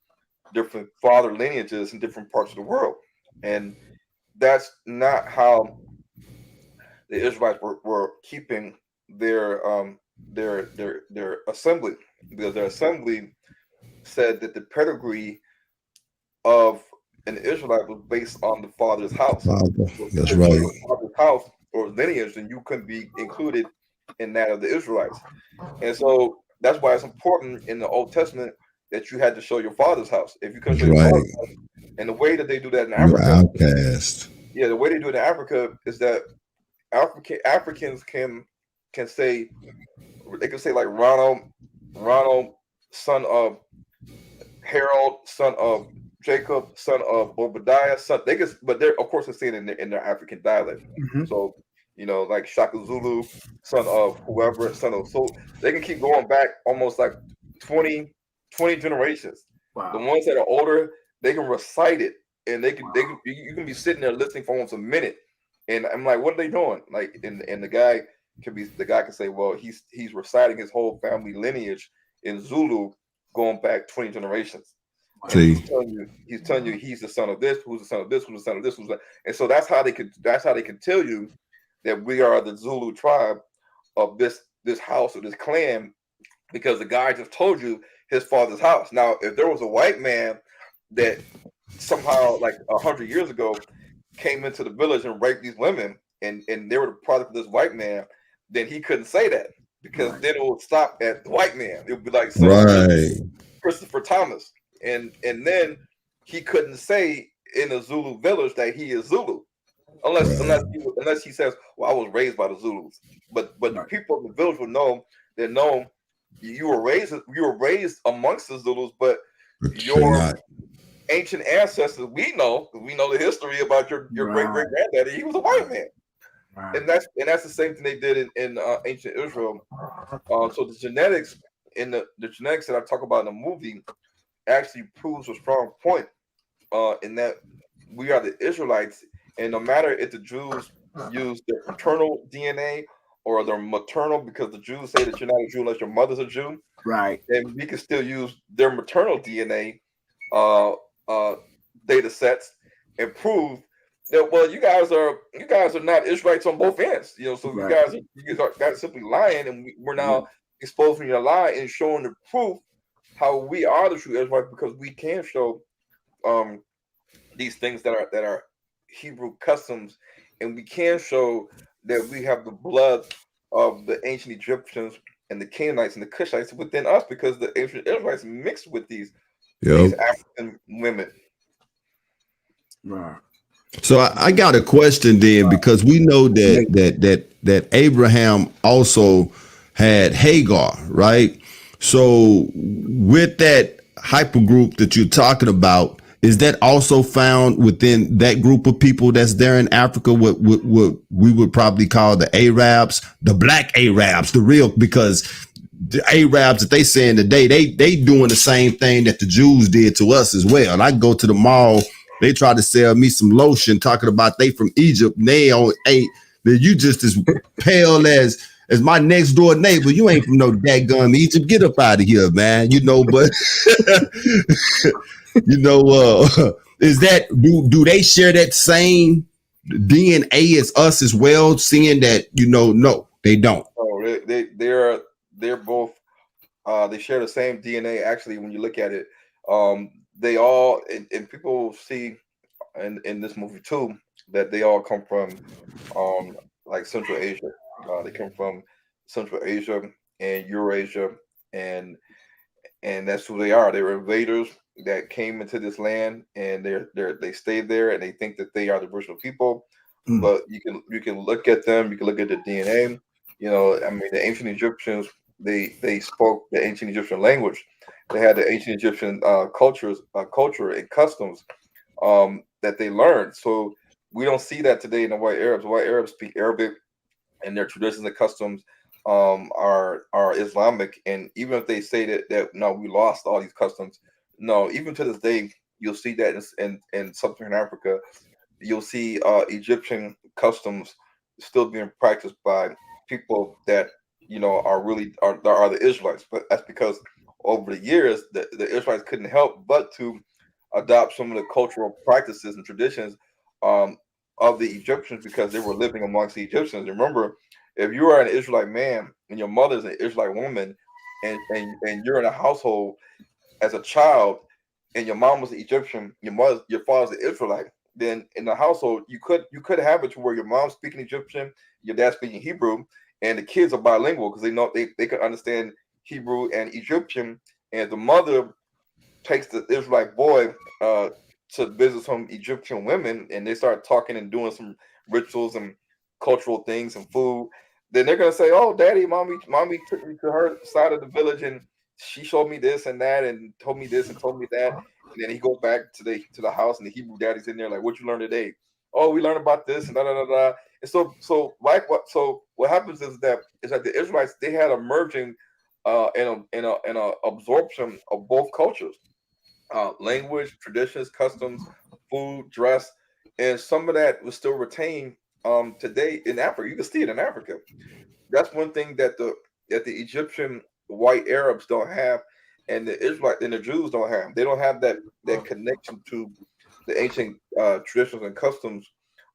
[SPEAKER 6] different father lineages in different parts of the world, and that's not how the Israelites were keeping their assembly, because their assembly said that the pedigree of an Israelite was based on the father's house.
[SPEAKER 4] Father.
[SPEAKER 6] So
[SPEAKER 4] That's
[SPEAKER 6] if you
[SPEAKER 4] right.
[SPEAKER 6] were the father's house or lineage, then you couldn't be included in that of the Israelites. And so that's why it's important in the Old Testament that you had to show your father's house. If you couldn't
[SPEAKER 4] That's
[SPEAKER 6] show your father's
[SPEAKER 4] right.
[SPEAKER 6] house, and the way that they do that in
[SPEAKER 4] You
[SPEAKER 6] Africa,
[SPEAKER 4] outcast.
[SPEAKER 6] yeah, the way they do it in Africa is that Africans can say, they can say like Ronald, son of Harold, son of Jacob, son of Obadiah, son. They can, but they're of course they're saying in their African dialect.
[SPEAKER 5] Mhm.
[SPEAKER 6] So like Shaka Zulu, son of whoever, son of, so they can keep going back almost like 20, 20 generations. The
[SPEAKER 5] Wow.
[SPEAKER 6] ones that are older, they can recite it, and you can be sitting there listening for almost a minute, and I'm like, what are they doing? Like, and the guy can say, well, he's reciting his whole family lineage in Zulu going back 20 generations. And
[SPEAKER 4] See,
[SPEAKER 6] he's telling you he's the son of this, who's the son of this, who's the son of this, who's that. And so that's how they can tell you that we are the Zulu tribe of this house or this clan, because the guy just told you his father's house. Now, if there was a white man that somehow, like 100 years ago, came into the village and raped these women, and they were the product of this white man, then he couldn't say that, because
[SPEAKER 5] Right.
[SPEAKER 6] then it would stop at the white man. It would be like son of
[SPEAKER 4] right,
[SPEAKER 6] Christopher Thomas, and then he couldn't say in a Zulu village that he is Zulu, unless
[SPEAKER 4] right,
[SPEAKER 6] unless he says, "Well, I was raised by the Zulus." But the
[SPEAKER 5] Right.
[SPEAKER 6] people of the village would know. They know you were raised amongst the Zulus, but
[SPEAKER 4] but you're
[SPEAKER 6] your
[SPEAKER 4] not.
[SPEAKER 6] ancient ancestors, we know the history about your great
[SPEAKER 5] Right.
[SPEAKER 6] great granddaddy. He was a white man,
[SPEAKER 5] Right.
[SPEAKER 6] and that's the same thing they did in ancient Israel. So the genetics the genetics that I talk about in the movie actually proves a strong point, in that we are the Israelites, and no matter if the Jews use their paternal DNA or their maternal, because the Jews say that you're not a Jew unless your mother's a Jew,
[SPEAKER 5] Right.
[SPEAKER 6] and we can still use their maternal DNA uh, uh, data sets and prove that, well, you guys are not Israelites on both ends. So you
[SPEAKER 5] Right.
[SPEAKER 6] guys are simply lying, and we're now exposing your lie and showing the proof how we are the true Israelites, because we can show um, these things that are Hebrew customs, and we can show that we have the blood of the ancient Egyptians and the Canaanites and the Cushites within us, because the ancient Israelites mixed with these
[SPEAKER 4] Yep.
[SPEAKER 6] African women.
[SPEAKER 5] Right.
[SPEAKER 4] So I got a question then, because we know that
[SPEAKER 5] Make-
[SPEAKER 4] Abraham also had Hagar, right? So with that hypergroup that you're talking about, is that also found within that group of people that's there in Africa? What we would probably call the Arabs, the black Arabs, the real, because the Arabs that they saying today, they doing the same thing that the Jews did to us as well. And I go to the mall, they try to sell me some lotion talking about they from Egypt. And they ain't that you just as pale as my next door neighbor. You ain't from no dadgum Egypt. Get up out of here, man. But is that do they share that same DNA as us as well? Seeing that, no, they don't.
[SPEAKER 6] So they're both, they share the same DNA. Actually, when you look at it, they all, and people see in this movie too, that they all come from like Central Asia. They come from Central Asia and Eurasia, and that's who they are. They were invaders that came into this land, and they stayed there, and they think that they are the original people.
[SPEAKER 5] Mm.
[SPEAKER 6] But you can look at them, you can look at the DNA. You know, I mean, the ancient Egyptians, they spoke the ancient Egyptian language. They had the ancient Egyptian culture and customs that they learned. So we don't see that today in the white Arabs. White Arabs speak Arabic, and their traditions and customs are Islamic. And even if they say that no, we lost all these customs, no, even to this day, you'll see that in sub-Saharan Africa, you'll see Egyptian customs still being practiced by people that are really are the Israelites. But that's because over the years, the Israelites couldn't help but to adopt some of the cultural practices and traditions um, of the Egyptians because they were living amongst the Egyptians. Remember, if you are an Israelite man and your mother is an Israelite woman, and you're in a household as a child, and your mom was an Egyptian, your father's an Israelite, then in the household you could have it to where your mom's speaking Egyptian, your dad's speaking Hebrew, and the kids are bilingual because they know they can understand Hebrew and Egyptian, and the mother takes the Israelite boy to visit some Egyptian women, and they start talking and doing some rituals and cultural things and food. Then they're gonna say, "Oh, daddy, mommy took me to her side of the village, and she showed me this and that, and told me this and told me that." And then he goes back to the house, and the Hebrew daddy's in there, like, "What you learned today?" "Oh, we learned about this and da da da da." And so what happens is that the Israelites, they had a merging in a absorption of both cultures, language, traditions, customs, food, dress, and some of that was still retained today in Africa. You can see it in Africa. That's one thing that the Egyptian white Arabs don't have, and the Israelite and the Jews don't have. They don't have that connection to the ancient traditions and customs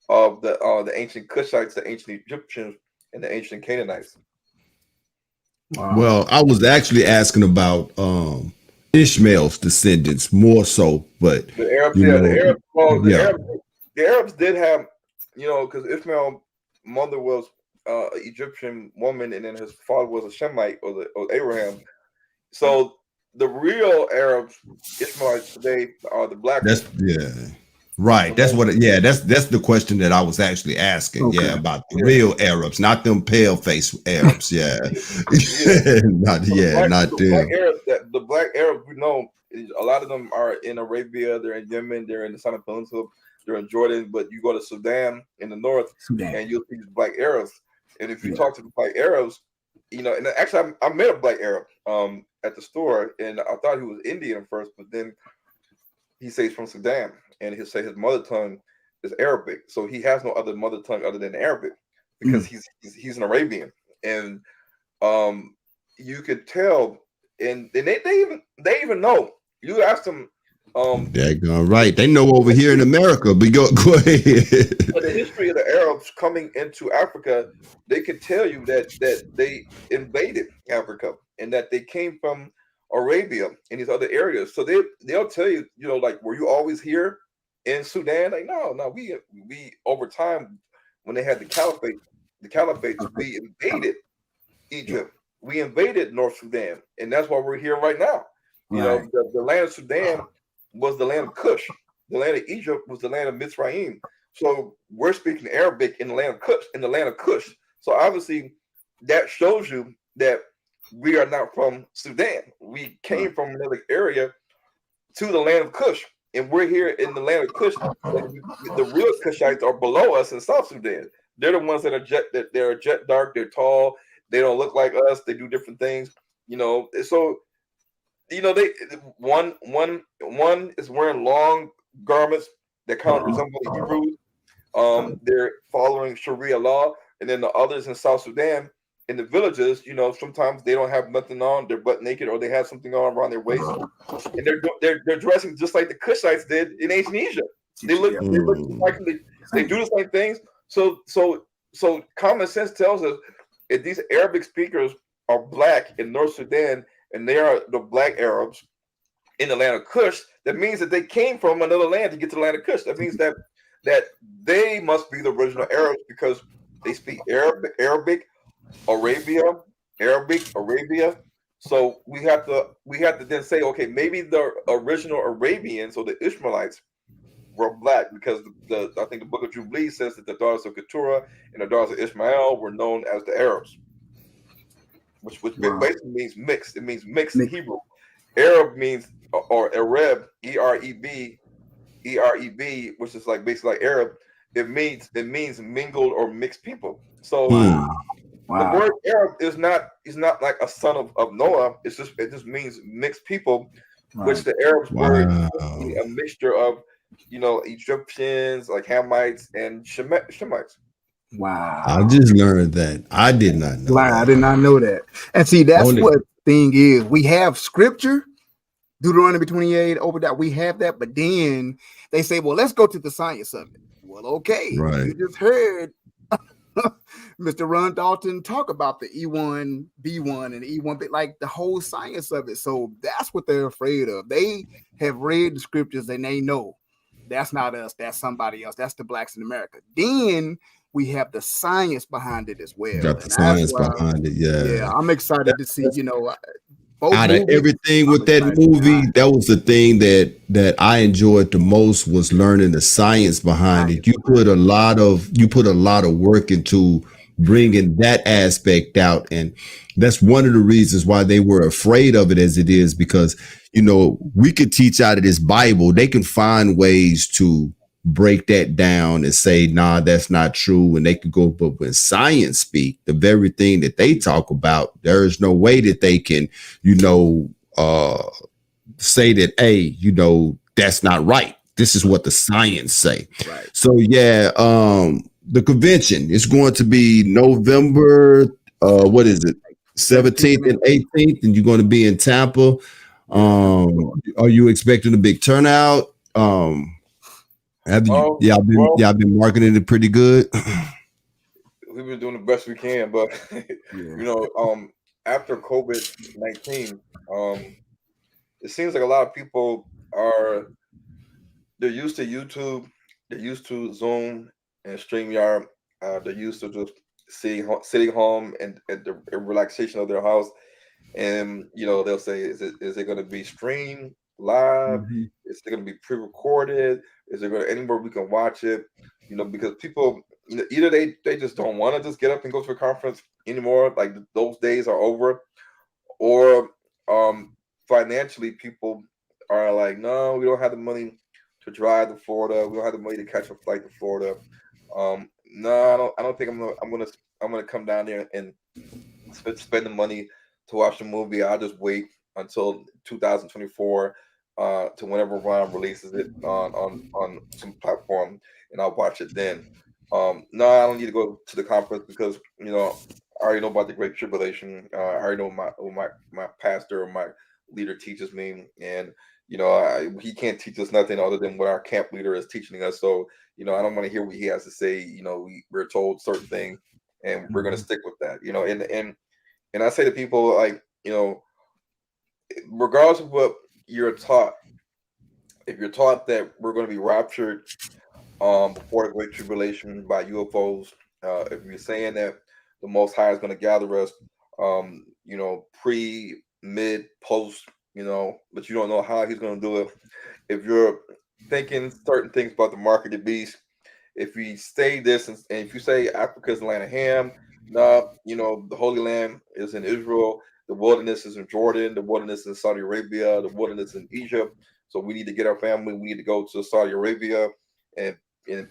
[SPEAKER 6] of the ancient Cushites, the ancient Egyptians, and the ancient Canaanites.
[SPEAKER 5] Wow.
[SPEAKER 4] Well, I was actually asking about Ishmael's descendants more so, but
[SPEAKER 6] The Arabs,
[SPEAKER 4] you
[SPEAKER 6] yeah,
[SPEAKER 4] know, yeah.
[SPEAKER 6] the Arabs did have, because Ishmael's mother was an Egyptian woman, and then his father was a Shemite or Abraham. So the real Arabs, Ishmaelites today, are the black
[SPEAKER 4] That's
[SPEAKER 6] ones.
[SPEAKER 4] right.
[SPEAKER 6] The
[SPEAKER 4] That's
[SPEAKER 6] white,
[SPEAKER 4] what. Yeah, that's the question that I was actually asking.
[SPEAKER 5] Okay.
[SPEAKER 4] Yeah, about the
[SPEAKER 6] yeah,
[SPEAKER 4] real Arabs, not them pale face Arabs. Yeah,
[SPEAKER 6] yeah.
[SPEAKER 4] not
[SPEAKER 6] So
[SPEAKER 4] not
[SPEAKER 6] the black
[SPEAKER 4] them.
[SPEAKER 6] Arabs the black Arabs we know, a lot of them are in Arabia, they're in Yemen, they're in the Sinai Peninsula, they're in Jordan. But you go to Sudan in the north,
[SPEAKER 5] Sudan.
[SPEAKER 6] and you'll see these black Arabs. And if you
[SPEAKER 5] Yeah.
[SPEAKER 6] talk to the black Arabs, and actually I met a black Arab at the store, and I thought he was Indian at first, but then he says he's from Sudan, and he'll say his mother tongue is Arabic, so he has no other mother tongue other than Arabic because
[SPEAKER 5] Mm.
[SPEAKER 6] he's an Arabian. And um, you could tell, and they even know. You ask them,
[SPEAKER 4] Daggone right. They know over here in America. But go ahead.
[SPEAKER 6] for the history of the Arabs coming into Africa, they could tell you that they invaded Africa and that they came from Arabia and these other areas. So they'll tell you, like, were you always here in Sudan? Like, no, we over time, when they had the caliphates, we invaded Egypt. We invaded North Sudan, and that's why we're here right now.
[SPEAKER 5] Right.
[SPEAKER 6] The land of Sudan was the land of Cush. The land of Egypt was the land of Mizraim. So we're speaking Arabic in the land of Cush. So obviously, that shows you that we are not from Sudan. We came from another area to the land of Cush, and we're here in the land of Cush. And the real Cushites are below us in South Sudan. They're the ones that are they're jet dark. They're tall. They don't look like us. They do different things. So they one is wearing long garments that kind of resemble the Hebrews. They're following Sharia law, and then the others in South Sudan, in the villages, sometimes they don't have nothing on; they're butt naked, or they have something on around their waist, and they're dressing just like the Cushites did in ancient Egypt. They look like they do the same things. So common sense tells us if these Arabic speakers are black in North Sudan and they are the black Arabs in the land of Cush, that means that they came from another land to get to the land of Cush. That means that they must be the original Arabs because they speak Arabic, Arabia, Arabic, Arabia. So we have to then say, okay, maybe the original Arabians or the Ishmaelites were black because the I think the Book of Jubilees says that the daughters of Keturah and the daughters of Ishmael were known as the Arabs, which
[SPEAKER 5] Wow.
[SPEAKER 6] basically means mixed. It means mixed in
[SPEAKER 5] Nick,
[SPEAKER 6] Hebrew. Arab means or Arab, EREB, which is like basically like Arab. It means mingled or mixed people. So
[SPEAKER 5] wow.
[SPEAKER 4] Hmm.
[SPEAKER 6] the
[SPEAKER 5] Wow.
[SPEAKER 6] word Arab is not like a son of Noah. It just means mixed people, which
[SPEAKER 5] Right.
[SPEAKER 6] the Arabs were
[SPEAKER 4] Wow.
[SPEAKER 6] a mixture of, Egyptians like Hamites and Shemites.
[SPEAKER 4] I
[SPEAKER 5] Wow.
[SPEAKER 4] just learned that. I did not know
[SPEAKER 5] Wow. I
[SPEAKER 4] that.
[SPEAKER 5] did not know that. And see, that's
[SPEAKER 4] On it.
[SPEAKER 5] what thing is. We have scripture, Deuteronomy 28, over that. We have that, but then they say, well, let's go to the science of it. Well, okay.
[SPEAKER 4] Right.
[SPEAKER 5] You just heard Mr. Ron Dalton talk about the E1, B1, and E1, like the whole science of it. So that's what they're afraid of. They have read the scriptures and they know that's not us, that's somebody else, that's the blacks in America. Then we have the science behind it as well.
[SPEAKER 4] Got the
[SPEAKER 5] And that's
[SPEAKER 4] science
[SPEAKER 5] why,
[SPEAKER 4] behind it.
[SPEAKER 5] yeah,
[SPEAKER 4] Yeah.
[SPEAKER 5] I'm excited to see, both
[SPEAKER 4] Out of
[SPEAKER 5] movies.
[SPEAKER 4] everything
[SPEAKER 5] I'm
[SPEAKER 4] with that
[SPEAKER 5] excited.
[SPEAKER 4] movie, that was the thing that I enjoyed the most was learning the science behind it.
[SPEAKER 5] Science
[SPEAKER 4] You
[SPEAKER 5] behind
[SPEAKER 4] put a
[SPEAKER 5] it.
[SPEAKER 4] lot of work into bringing that aspect out, and that's one of the reasons why they were afraid of it as it is, because we could teach out of this Bible. They can find ways to break that down and say, nah, that's not true. And they could go, but when science speak, the very thing that they talk about, there is no way that they can, you know, say that, hey, that's not right. This is what the science say.
[SPEAKER 5] Right.
[SPEAKER 4] So yeah, the convention is going to be November, what is it?
[SPEAKER 5] 17th
[SPEAKER 4] 17th
[SPEAKER 5] and
[SPEAKER 4] and 18th, and you're going to be in Tampa.
[SPEAKER 5] Yes, sir.
[SPEAKER 4] Are you expecting a big turnout? Have you
[SPEAKER 6] Well,
[SPEAKER 4] y'all been marketing it pretty good?
[SPEAKER 6] we've been doing the best we can, but
[SPEAKER 5] Yeah.
[SPEAKER 6] after COVID-19, it seems like a lot of people they're used to YouTube, they're used to Zoom and StreamYard, they're used to just sitting home and at the relaxation of their house, and they'll say, is it going to be streamed live?
[SPEAKER 5] Mhm.
[SPEAKER 6] Is it going to be pre-recorded? Is there going to anywhere we can watch it? Because people, either they just don't want to just get up and go to a conference anymore, like those days are over, or financially people are like, no, we don't have the money to drive to Florida. We don't have the money to catch a flight to Florida. No, I don't think I'm gonna come down there and spend the money to watch the movie. I'll just wait until 2024 to whenever Ron releases it on some platform, and I'll watch it then. No, I don't need to go to the conference because I already know about the Great Tribulation. I already know my pastor or my leader teaches me, and he can't teach us nothing other than what our camp leader is teaching us. So I don't want to hear what he has to say. We're told certain things, and we're gonna
[SPEAKER 5] Mhm.
[SPEAKER 6] stick with that. And I say to people, like, regardless of what you're taught, if you're taught that we're going to be raptured before the Great Tribulation by UFOs, if you're saying that the Most High is going to gather us, pre, mid, post, but you don't know how He's going to do it. If you're thinking certain things about the mark of the beast, if we say this and if you say Africa's the land of Ham, no, the Holy Land is in Israel, the wilderness is in Jordan, the wilderness is in Saudi Arabia, the wilderness is in Egypt. So we need to get our family, we need to go to Saudi Arabia and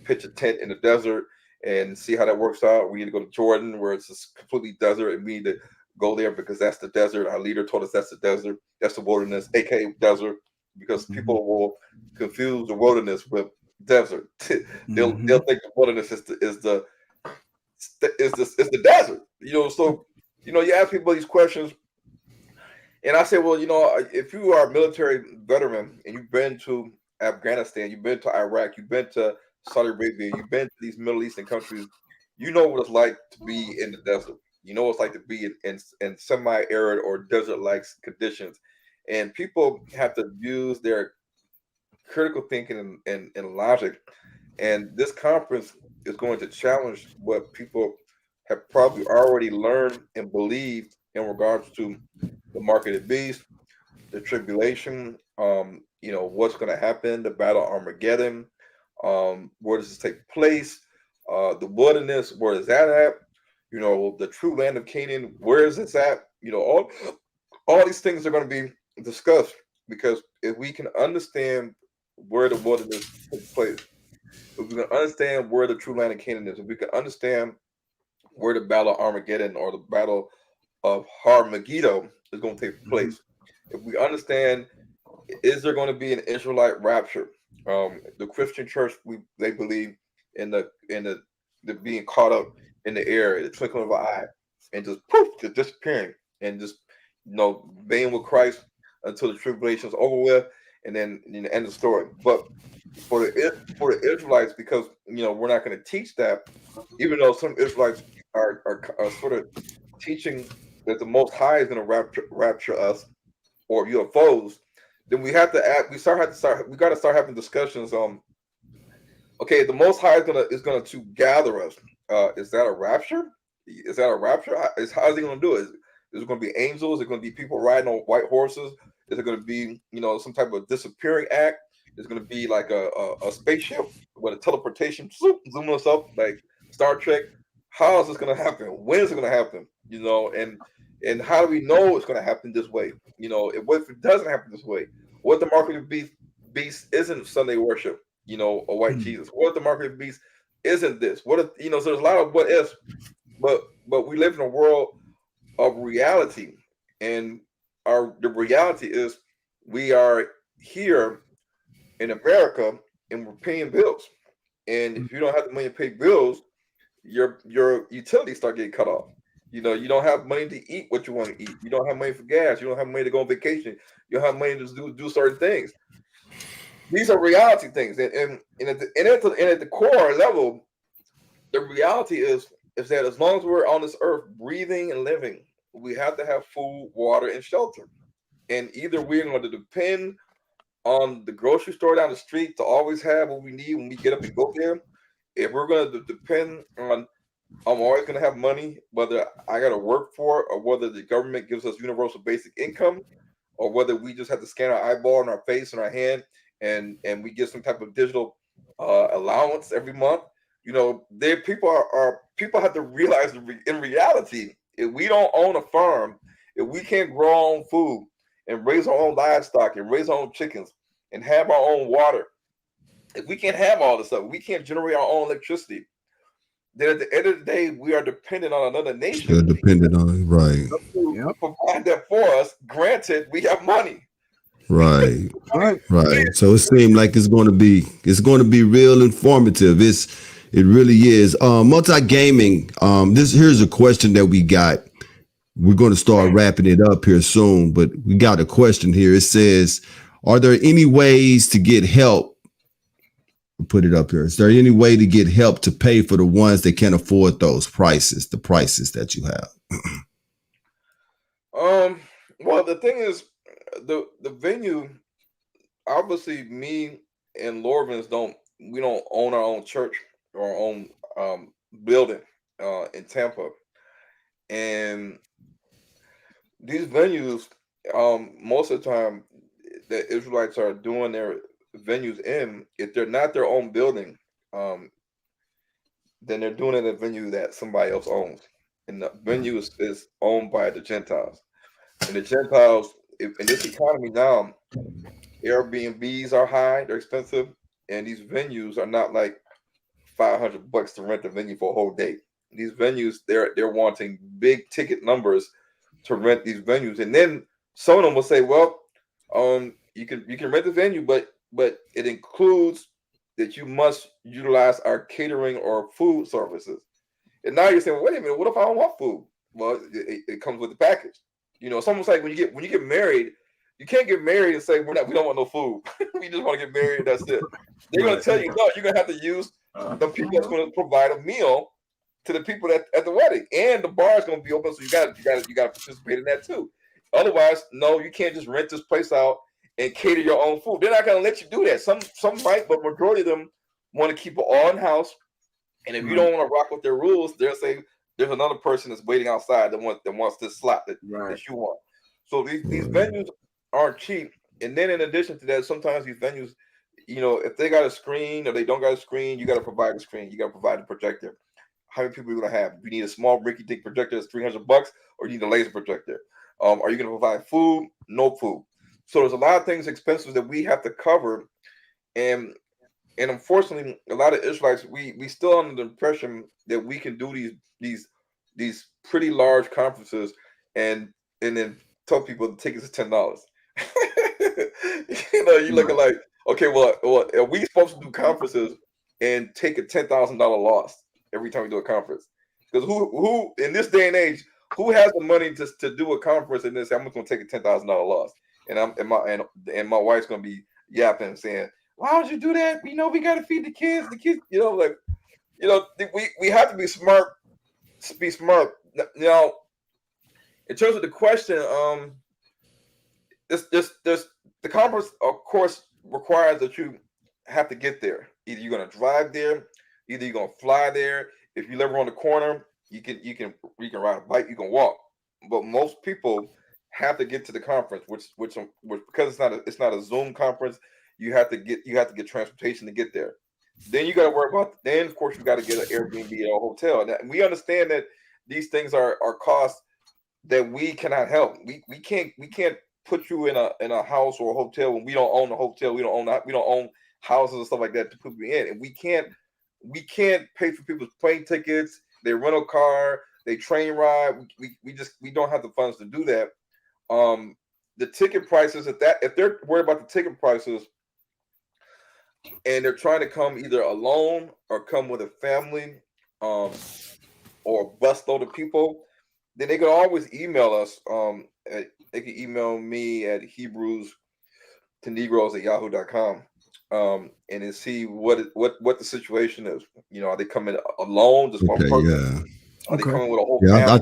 [SPEAKER 6] pitch a tent in the desert and see how that works out. We need to go to Jordan where it's just completely desert, and we need to go there because that's the desert. Our leader told us that's the desert, that's the wilderness, aka desert, because
[SPEAKER 5] Mhm.
[SPEAKER 6] people will confuse the wilderness with desert. They'll
[SPEAKER 5] Mhm.
[SPEAKER 6] think the wilderness is the desert. So you ask people these questions, and I say, well, if you are a military veteran and you've been to Afghanistan, you've been to Iraq, you've been to Saudi Arabia, you've been to these Middle Eastern countries, you know what it's like to be in the desert. You know what it's like to be in semi-arid or desert-like conditions. And people have to use their critical thinking and logic. And this conference is going to challenge what people have probably already learned and believed in regards to the mark of the beast, the tribulation, what's going to happen, the battle of Armageddon, where does this take place, the wilderness, where is that at? The true land of Canaan, where is this at? All these things are going to be discussed, because if we can understand where the wilderness takes place, if we can understand where the true land of Canaan is, if we can understand where the battle of Armageddon or the battle of Harmageddon is going to take place, if we understand, is there going to be an Israelite rapture? The Christian church, they believe in the being caught up in the air, the twinkling of an eye, and just poof, just disappearing, and just being with Christ until the tribulation is over with, and then end the story. But for the Israelites, because we're not going to teach that, even though some Israelites are sort of teaching that the Most High is going to rapture us, or UFOs, then we have to add. We got to start having discussions on. Okay, the Most High is gonna to gather us. Is that a rapture? Is that a rapture? How is he going to do it? Is it going to be angels? Is it going to be people riding on white horses? Is it going to be some type of disappearing act? Is it going to be like a spaceship with a teleportation zooming us up like Star Trek? How is this going to happen? When is it going to happen? And how do we know it's going to happen this way? What if it doesn't happen this way? What if the mark of the beast isn't Sunday worship? A white Jesus. What if the mark of the beast isn't this? What if so there's a lot of what ifs, but we live in a world of reality, and the reality is we are here in America and we're paying bills. And if you don't have the money to pay bills, your utilities start getting cut off. You don't have money to eat what you want to eat. You don't have money for gas. You don't have money to go on vacation. You don't have money to do certain things. These are reality things, and at the core level, the reality is that as long as we're on this earth breathing and living, we have to have food, water, and shelter. And either we're going to depend on the grocery store down the street to always have what we need when we get up and go there. If we're going to depend on, I'm always going to have money, whether I got to work for it or whether the government gives us universal basic income, or whether we just have to scan our eyeball and our face and our hand and we get some type of digital allowance every month. People have to realize in reality, if we don't own a farm, if we can't grow our own food and raise our own livestock and raise our own chickens and have our own water, if we can't have all this stuff, we can't generate our own electricity, then at the end of the day, we are dependent on another nation.
[SPEAKER 4] They're dependent on it, right?
[SPEAKER 6] To provide that for us. Granted, we have money.
[SPEAKER 4] Right. So it seemed like it's going to be real informative. It really is. Multi-gaming. Here's a question that we got. We're going to start wrapping it up here soon, but we got a question here. It says, are there any ways to get help? Put it up here. Is there any way to get help to pay for the ones that can't afford the prices that you have?
[SPEAKER 6] Well, the thing is, the venue, obviously me and Lorvins don't own our own church or our own building in Tampa. And these venues, most of the time, the Israelites are doing their venues in, if they're not their own building, then they're doing it in a venue that somebody else owns. And the venue is owned by the Gentiles. And the Gentiles, in this economy now, Airbnbs are high, they're expensive, and these venues are not like $500 to rent a venue for a whole day. These venues, they're wanting big ticket numbers to rent these venues, and then some of them will say, "Well, you can rent the venue, but it includes that you must utilize our catering or food services." And now you're saying, well, "Wait a minute, what if I don't want food?" Well, it comes with the package. It's almost like when you get married, you can't get married and say we don't want no food. We just want to get married and that's it. They're going to tell you, no, you're going to have to use the people that's going to provide a meal to the people at the wedding, and the bar is going to be open, so you got to participate in that too. Otherwise, no, you can't just rent this place out and cater your own food. They're not going to let you do that. Some might, but majority of them want to keep it all in house. And if you don't want to rock with their rules, they're there's another person that's waiting outside that wants this slot that you want. So these venues aren't cheap. And then in addition to that, sometimes these venues, if they got a screen or they don't got a screen, you got to provide a screen. You got to provide a projector. How many people are you gonna have? You need a small rinky-dink projector that's $300, or you need a laser projector. Are you gonna provide food? No food. So there's a lot of things expenses that we have to cover, and unfortunately, a lot of Israelites we still under the impression that we can do these pretty large conferences and then tell people the tickets are $10. You looking like, okay, well, are we supposed to do conferences and take a $10,000 loss every time we do a conference? Because who in this day and age, who has the money to do a conference and then say, I'm just gonna take a $10,000 loss, and my wife's gonna be yapping and saying, why would you do that? We gotta feed the kids. We have to be smart. Now, in terms of the question, this the conference, of course, requires that you have to get there. Either you're gonna drive there, either you're gonna fly there. If you live around the corner, you can ride a bike, you can walk. But most people have to get to the conference, which because it's not a Zoom conference, you have to get transportation to get there. Then you got to worry about. Then of course you got to get an Airbnb or a hotel. And we understand that these things are costs that we cannot help. We can't put you in a house or a hotel when we don't own the hotel. We don't own houses and stuff like that to put you in, and we can't pay for people's plane tickets, their rental car, their train ride. We don't have the funds to do that. The ticket prices, if they're worried about the ticket prices and they're trying to come either alone or come with a family, or a busload of people, then they can always email us. They can email me at Hebrews to Negros at yahoo.com. And then see what the situation is. Are they coming alone, just one person?
[SPEAKER 4] Yeah.
[SPEAKER 6] Are they coming with a whole
[SPEAKER 4] Yeah,
[SPEAKER 6] family?
[SPEAKER 4] I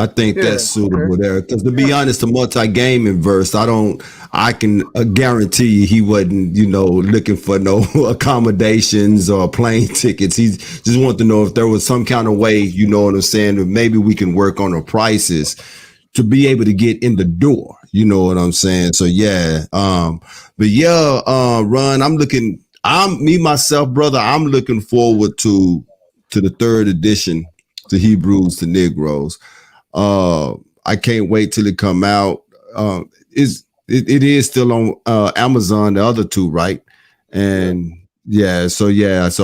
[SPEAKER 4] think that's suitable there. Because to be honest, the multi-gaming verse, I can guarantee you he wasn't, looking for no accommodations or plane tickets. He just wanted to know if there was some kind of way, you know what I'm saying, that maybe we can work on the prices to be able to get in the door. You know what I'm saying? So yeah. But yeah, Ron, I'm looking forward to the third edition to Hebrews to Negros. I can't wait till it come out. It is still on Amazon, the other two, right? And so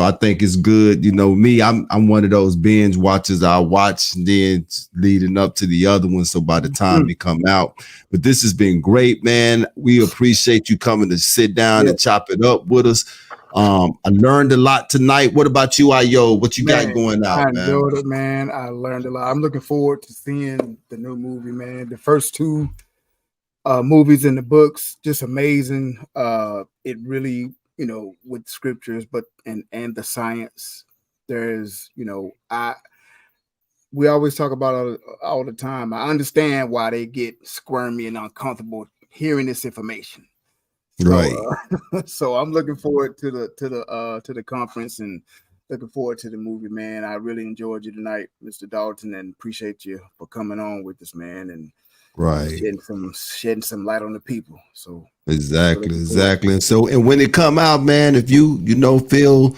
[SPEAKER 4] I think it's good. Me, I'm one of those binge watchers. I watch then leading up to the other one. So by the time we come out, but this has been great, man. We appreciate you coming to sit down and chop it up with us. I learned a lot tonight. What about you, Ayo? What you got going out,
[SPEAKER 5] I
[SPEAKER 4] man?
[SPEAKER 5] enjoyed it, man. I learned a lot. I'm looking forward to seeing the new movie, man. The first two movies in the books, just amazing. It really, with scriptures, but and the science. There's, we always talk about it all the time. I understand why they get squirmy and uncomfortable hearing this information.
[SPEAKER 4] Right.
[SPEAKER 5] So I'm looking forward to the conference and looking forward to the movie, man. I really enjoyed you tonight, Mr. Dolton, and appreciate you for coming on with us, man, and shedding some light on the people. So
[SPEAKER 4] exactly. And when it come out, man, if you feel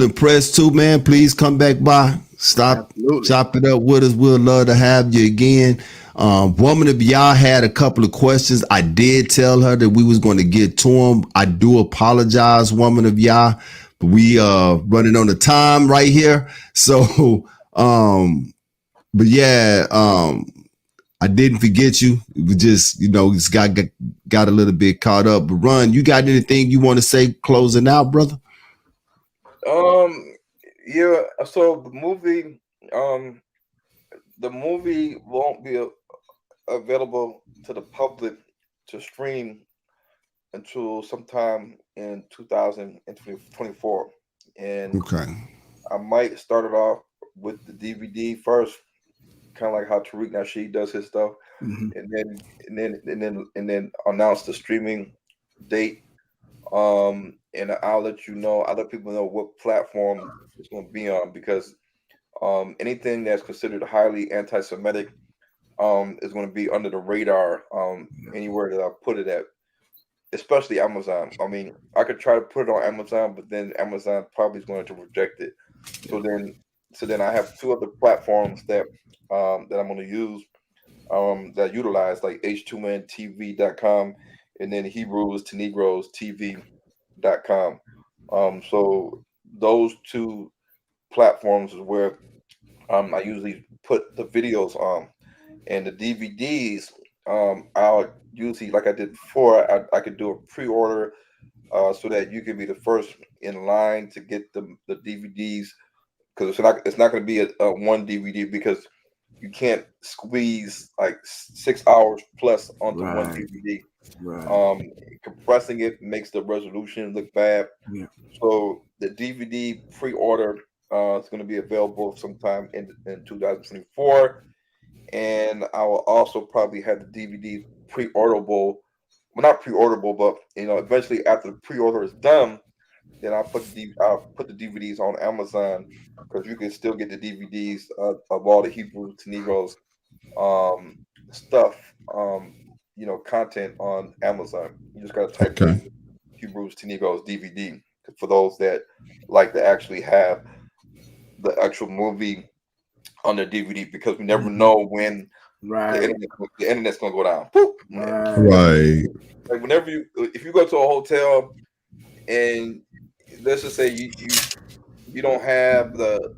[SPEAKER 4] impressed too, man, please come back by. Chop it up with us. We'll love to have you again. Woman of Yah had a couple of questions. I did tell her that we was going to get to them. I do apologize, Woman of Yah, but we running on the time right here. So, but yeah, I didn't forget you. We just, just got a little bit caught up. But Ron, you got anything you want to say closing out, brother?
[SPEAKER 6] Yeah. So the movie won't be available to the public to stream until sometime in 2024. And I might start it off with the DVD first, kind of like how Tariq Nasheed does his stuff, and then announce the streaming date. And I'll let people know what platform it's going to be on, because Anything that's considered highly anti-Semitic is going to be under the radar anywhere that I put it at, especially Amazon. I mean, I could try to put it on Amazon, but then Amazon probably is going to reject it. So then I have two other platforms that that I'm going to use that utilize like h2ntv.com and then Hebrews to Negroes TV.com. So those two platforms is where I usually put the videos on, and the DVDs. I'll usually, like I did before, I could do a pre-order so that you can be the first in line to get the DVDs, because it's not going to be a one DVD, because you can't squeeze like 6 hours plus onto one
[SPEAKER 5] Right.
[SPEAKER 6] DVD.
[SPEAKER 5] Right.
[SPEAKER 6] Compressing it makes the resolution look bad.
[SPEAKER 5] Yeah.
[SPEAKER 6] So the DVD pre-order is going to be available sometime in 2024, and I will also probably have the DVD pre-orderable. Well, not pre-orderable, but eventually after the pre-order is done, then I'll put the DVDs on Amazon, because you can still get the DVDs of all the Hebrew to Negroes um, stuff, content on Amazon. You just gotta type
[SPEAKER 4] Okay.
[SPEAKER 6] in Hebrews to Negroes DVD for those that like to actually have the actual movie on their DVD, because we never know when
[SPEAKER 5] Right.
[SPEAKER 6] the internet's gonna go down. Boop.
[SPEAKER 5] Right.
[SPEAKER 4] Right.
[SPEAKER 6] Like whenever if you go to a hotel and let's just say you don't have the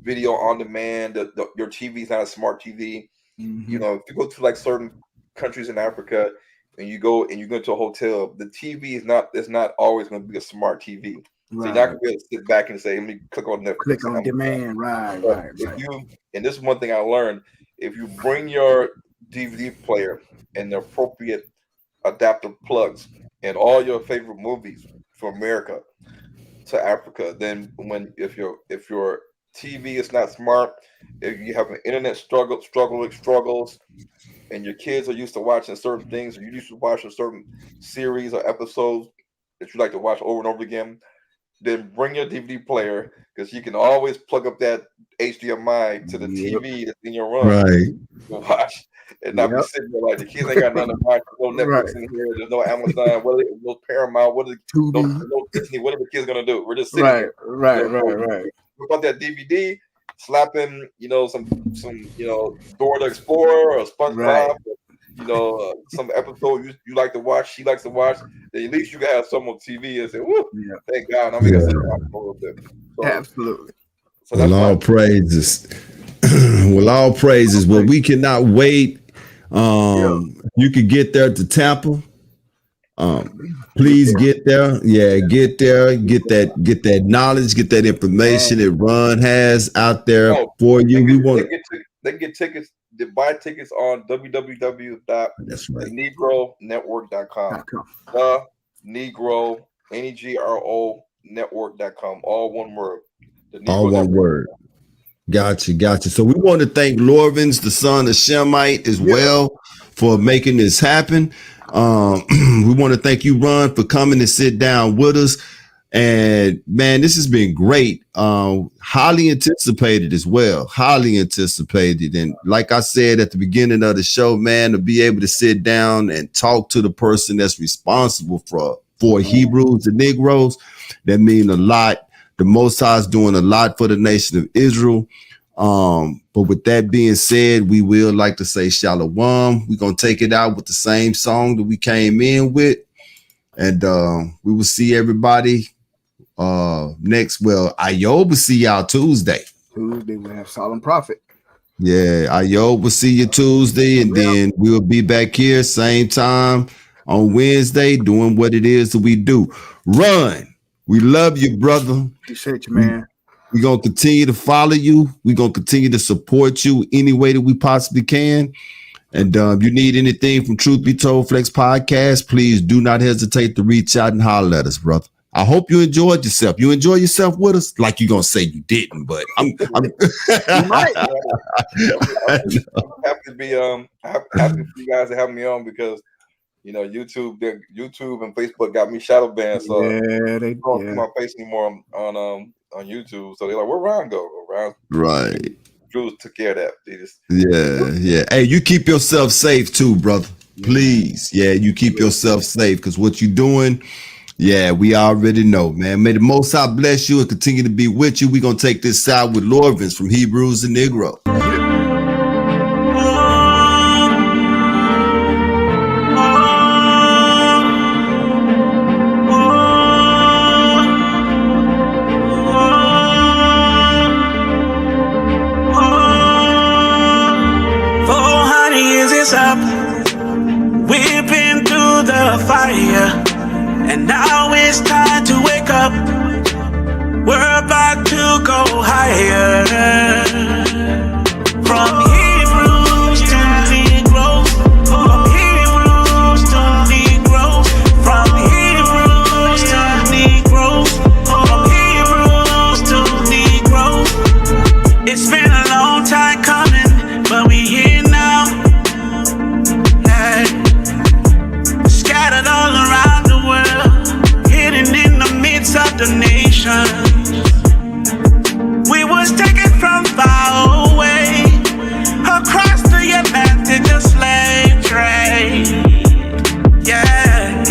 [SPEAKER 6] video on demand, your TV's not a smart TV.
[SPEAKER 5] Mhm.
[SPEAKER 6] If you go to like certain countries in Africa and you go to a hotel, the TV is not always going to be a smart TV. So you're not
[SPEAKER 5] Right.
[SPEAKER 6] going to be able to sit back and say, let me click on Netflix
[SPEAKER 5] Click
[SPEAKER 6] and
[SPEAKER 5] on
[SPEAKER 6] Amazon.
[SPEAKER 5] demand. Right.
[SPEAKER 6] But
[SPEAKER 5] Right.
[SPEAKER 6] if
[SPEAKER 5] Right.
[SPEAKER 6] and this is one thing I learned, if you bring your DVD player and the appropriate adapter plugs and all your favorite movies from America to Africa, then if your TV is not smart, if you have an internet struggles, and your kids are used to watching certain things, or you're used to watching certain series or episodes that you like to watch over and over again, then bring your DVD player, because you can always plug up that HDMI to the
[SPEAKER 5] Yep.
[SPEAKER 6] TV that's in your room
[SPEAKER 4] Right.
[SPEAKER 6] and watch, and not be
[SPEAKER 5] Yep.
[SPEAKER 6] sitting there like the kids ain't got nothing to watch. There's no
[SPEAKER 5] Right.
[SPEAKER 6] Netflix in here. There's no Amazon. No Paramount.
[SPEAKER 5] Tubi.
[SPEAKER 6] No Disney. What are the kids gonna do? We're just sitting
[SPEAKER 5] Right.
[SPEAKER 6] here.
[SPEAKER 5] Right.
[SPEAKER 6] So
[SPEAKER 5] Right. Right.
[SPEAKER 6] what about that DVD? Slap in, some Dora the Explorer or
[SPEAKER 5] Right.
[SPEAKER 6] SpongeBob, some episode you like to watch, she likes to watch. Then at least you can have some on TV and say, "Woo,
[SPEAKER 5] Yeah.
[SPEAKER 6] thank God, I'm gonna sit down for a little bit." So,
[SPEAKER 5] Absolutely.
[SPEAKER 6] so
[SPEAKER 4] Well,
[SPEAKER 6] that's why.
[SPEAKER 4] all praises. Well, all praises. Well, we cannot wait. You could get there to Tampa. Please get there. Yeah, get there. Get that knowledge. Get that information that Ron has out there
[SPEAKER 6] Oh,
[SPEAKER 4] for you. We
[SPEAKER 6] they
[SPEAKER 4] want.
[SPEAKER 6] can get tickets. They buy tickets on
[SPEAKER 4] That's right.
[SPEAKER 6] www.negronetwork.com.
[SPEAKER 5] .com.
[SPEAKER 6] The Negro Negro network.com. All one word. The Negro
[SPEAKER 4] All one
[SPEAKER 6] Network.
[SPEAKER 4] word. Gotcha. So we want to thank Lorvins, the son of Shemite, as well for making this happen. We want to thank you, Ron, for coming to sit down with us. And man, this has been great. Highly anticipated as well. Highly anticipated. And like I said at the beginning of the show, man, to be able to sit down and talk to the person that's responsible for Hebrews and Negroes, that mean a lot. The Most High is doing a lot for the nation of Israel. But with that being said, we will like to say Shalom. We're going to take it out with the same song that we came in with. And we will see everybody next. Well, Ayob will see y'all Tuesday.
[SPEAKER 5] Tuesday we have Solemn Prophet.
[SPEAKER 4] Yeah, Ayob will see you Tuesday. And then we'll be back here same time on Wednesday doing what it is that we do. Run. We love you, brother.
[SPEAKER 5] Appreciate you, man.
[SPEAKER 4] We're going to continue to follow you. We're going to continue to support you any way that we possibly can. And if you need anything from Truth Be Told Flex Podcast, please do not hesitate to reach out and holler at us, brother. I hope you enjoyed yourself. You enjoy yourself with us? Like you're going to say you didn't, but I'm
[SPEAKER 5] You might.
[SPEAKER 6] I'm happy to be happy for you guys to have me on, because YouTube and Facebook got me shadow banned, so
[SPEAKER 5] Yeah,
[SPEAKER 6] I don't see my face anymore on YouTube. So they're like, "Where Ron go?" around.
[SPEAKER 4] Right.
[SPEAKER 6] Jews took care of that. They just
[SPEAKER 4] Yeah. Hey, you keep yourself safe too, brother. Please. Yeah, you keep yourself safe because what you're doing, yeah, we already know, man. May the Most High bless you and continue to be with you. We're going to take this side with Lorvins from Hebrews and Negros.
[SPEAKER 1] Up. We've been through the fire, and now it's time to wake up. We're about to go higher. From Hebrews to Negros, from Hebrews to Negros, from Hebrews to Negros, from Hebrews to Negros. It's been a long time coming, but we here now. Scattered all around the world, hidden in the midst of the nations. We was taken from far away, across the Atlantic, the slave trade. Yeah.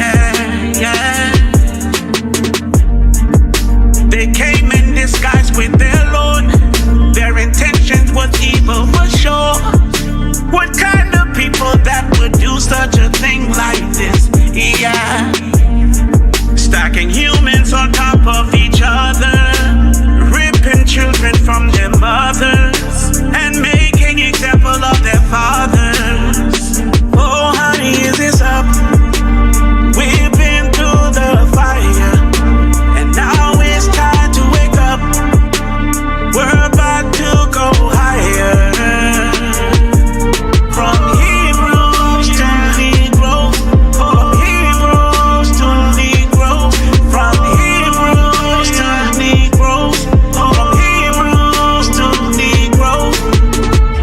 [SPEAKER 1] They came in disguise with their Lord. Their intentions was evil for sure. What kind of people that would do such a thing like this? Yeah. Stacking humans on top of each other, ripping children from their mothers, and making example of their fathers. Oh, honey, is this up? We've been through the fire, and now it's time to wake up. We're about to go higher. From Hebrews to Negros, from Hebrews to Negros, from Hebrews to Negros, from Hebrews to Negros.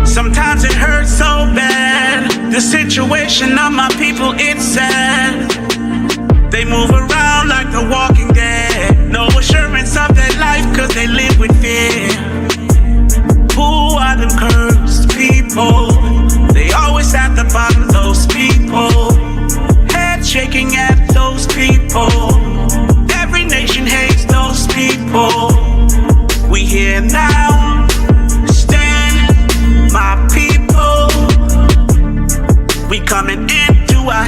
[SPEAKER 1] Sometimes it hurts so bad, the situation of my people, it's sad. They move around like the walking dead, no assurance of their life cause they live with fear. Who are them cursed people? They always at the bottom, those people. Head shaking at those people. Every nation hates those people. We here now, stand, my people. We coming into our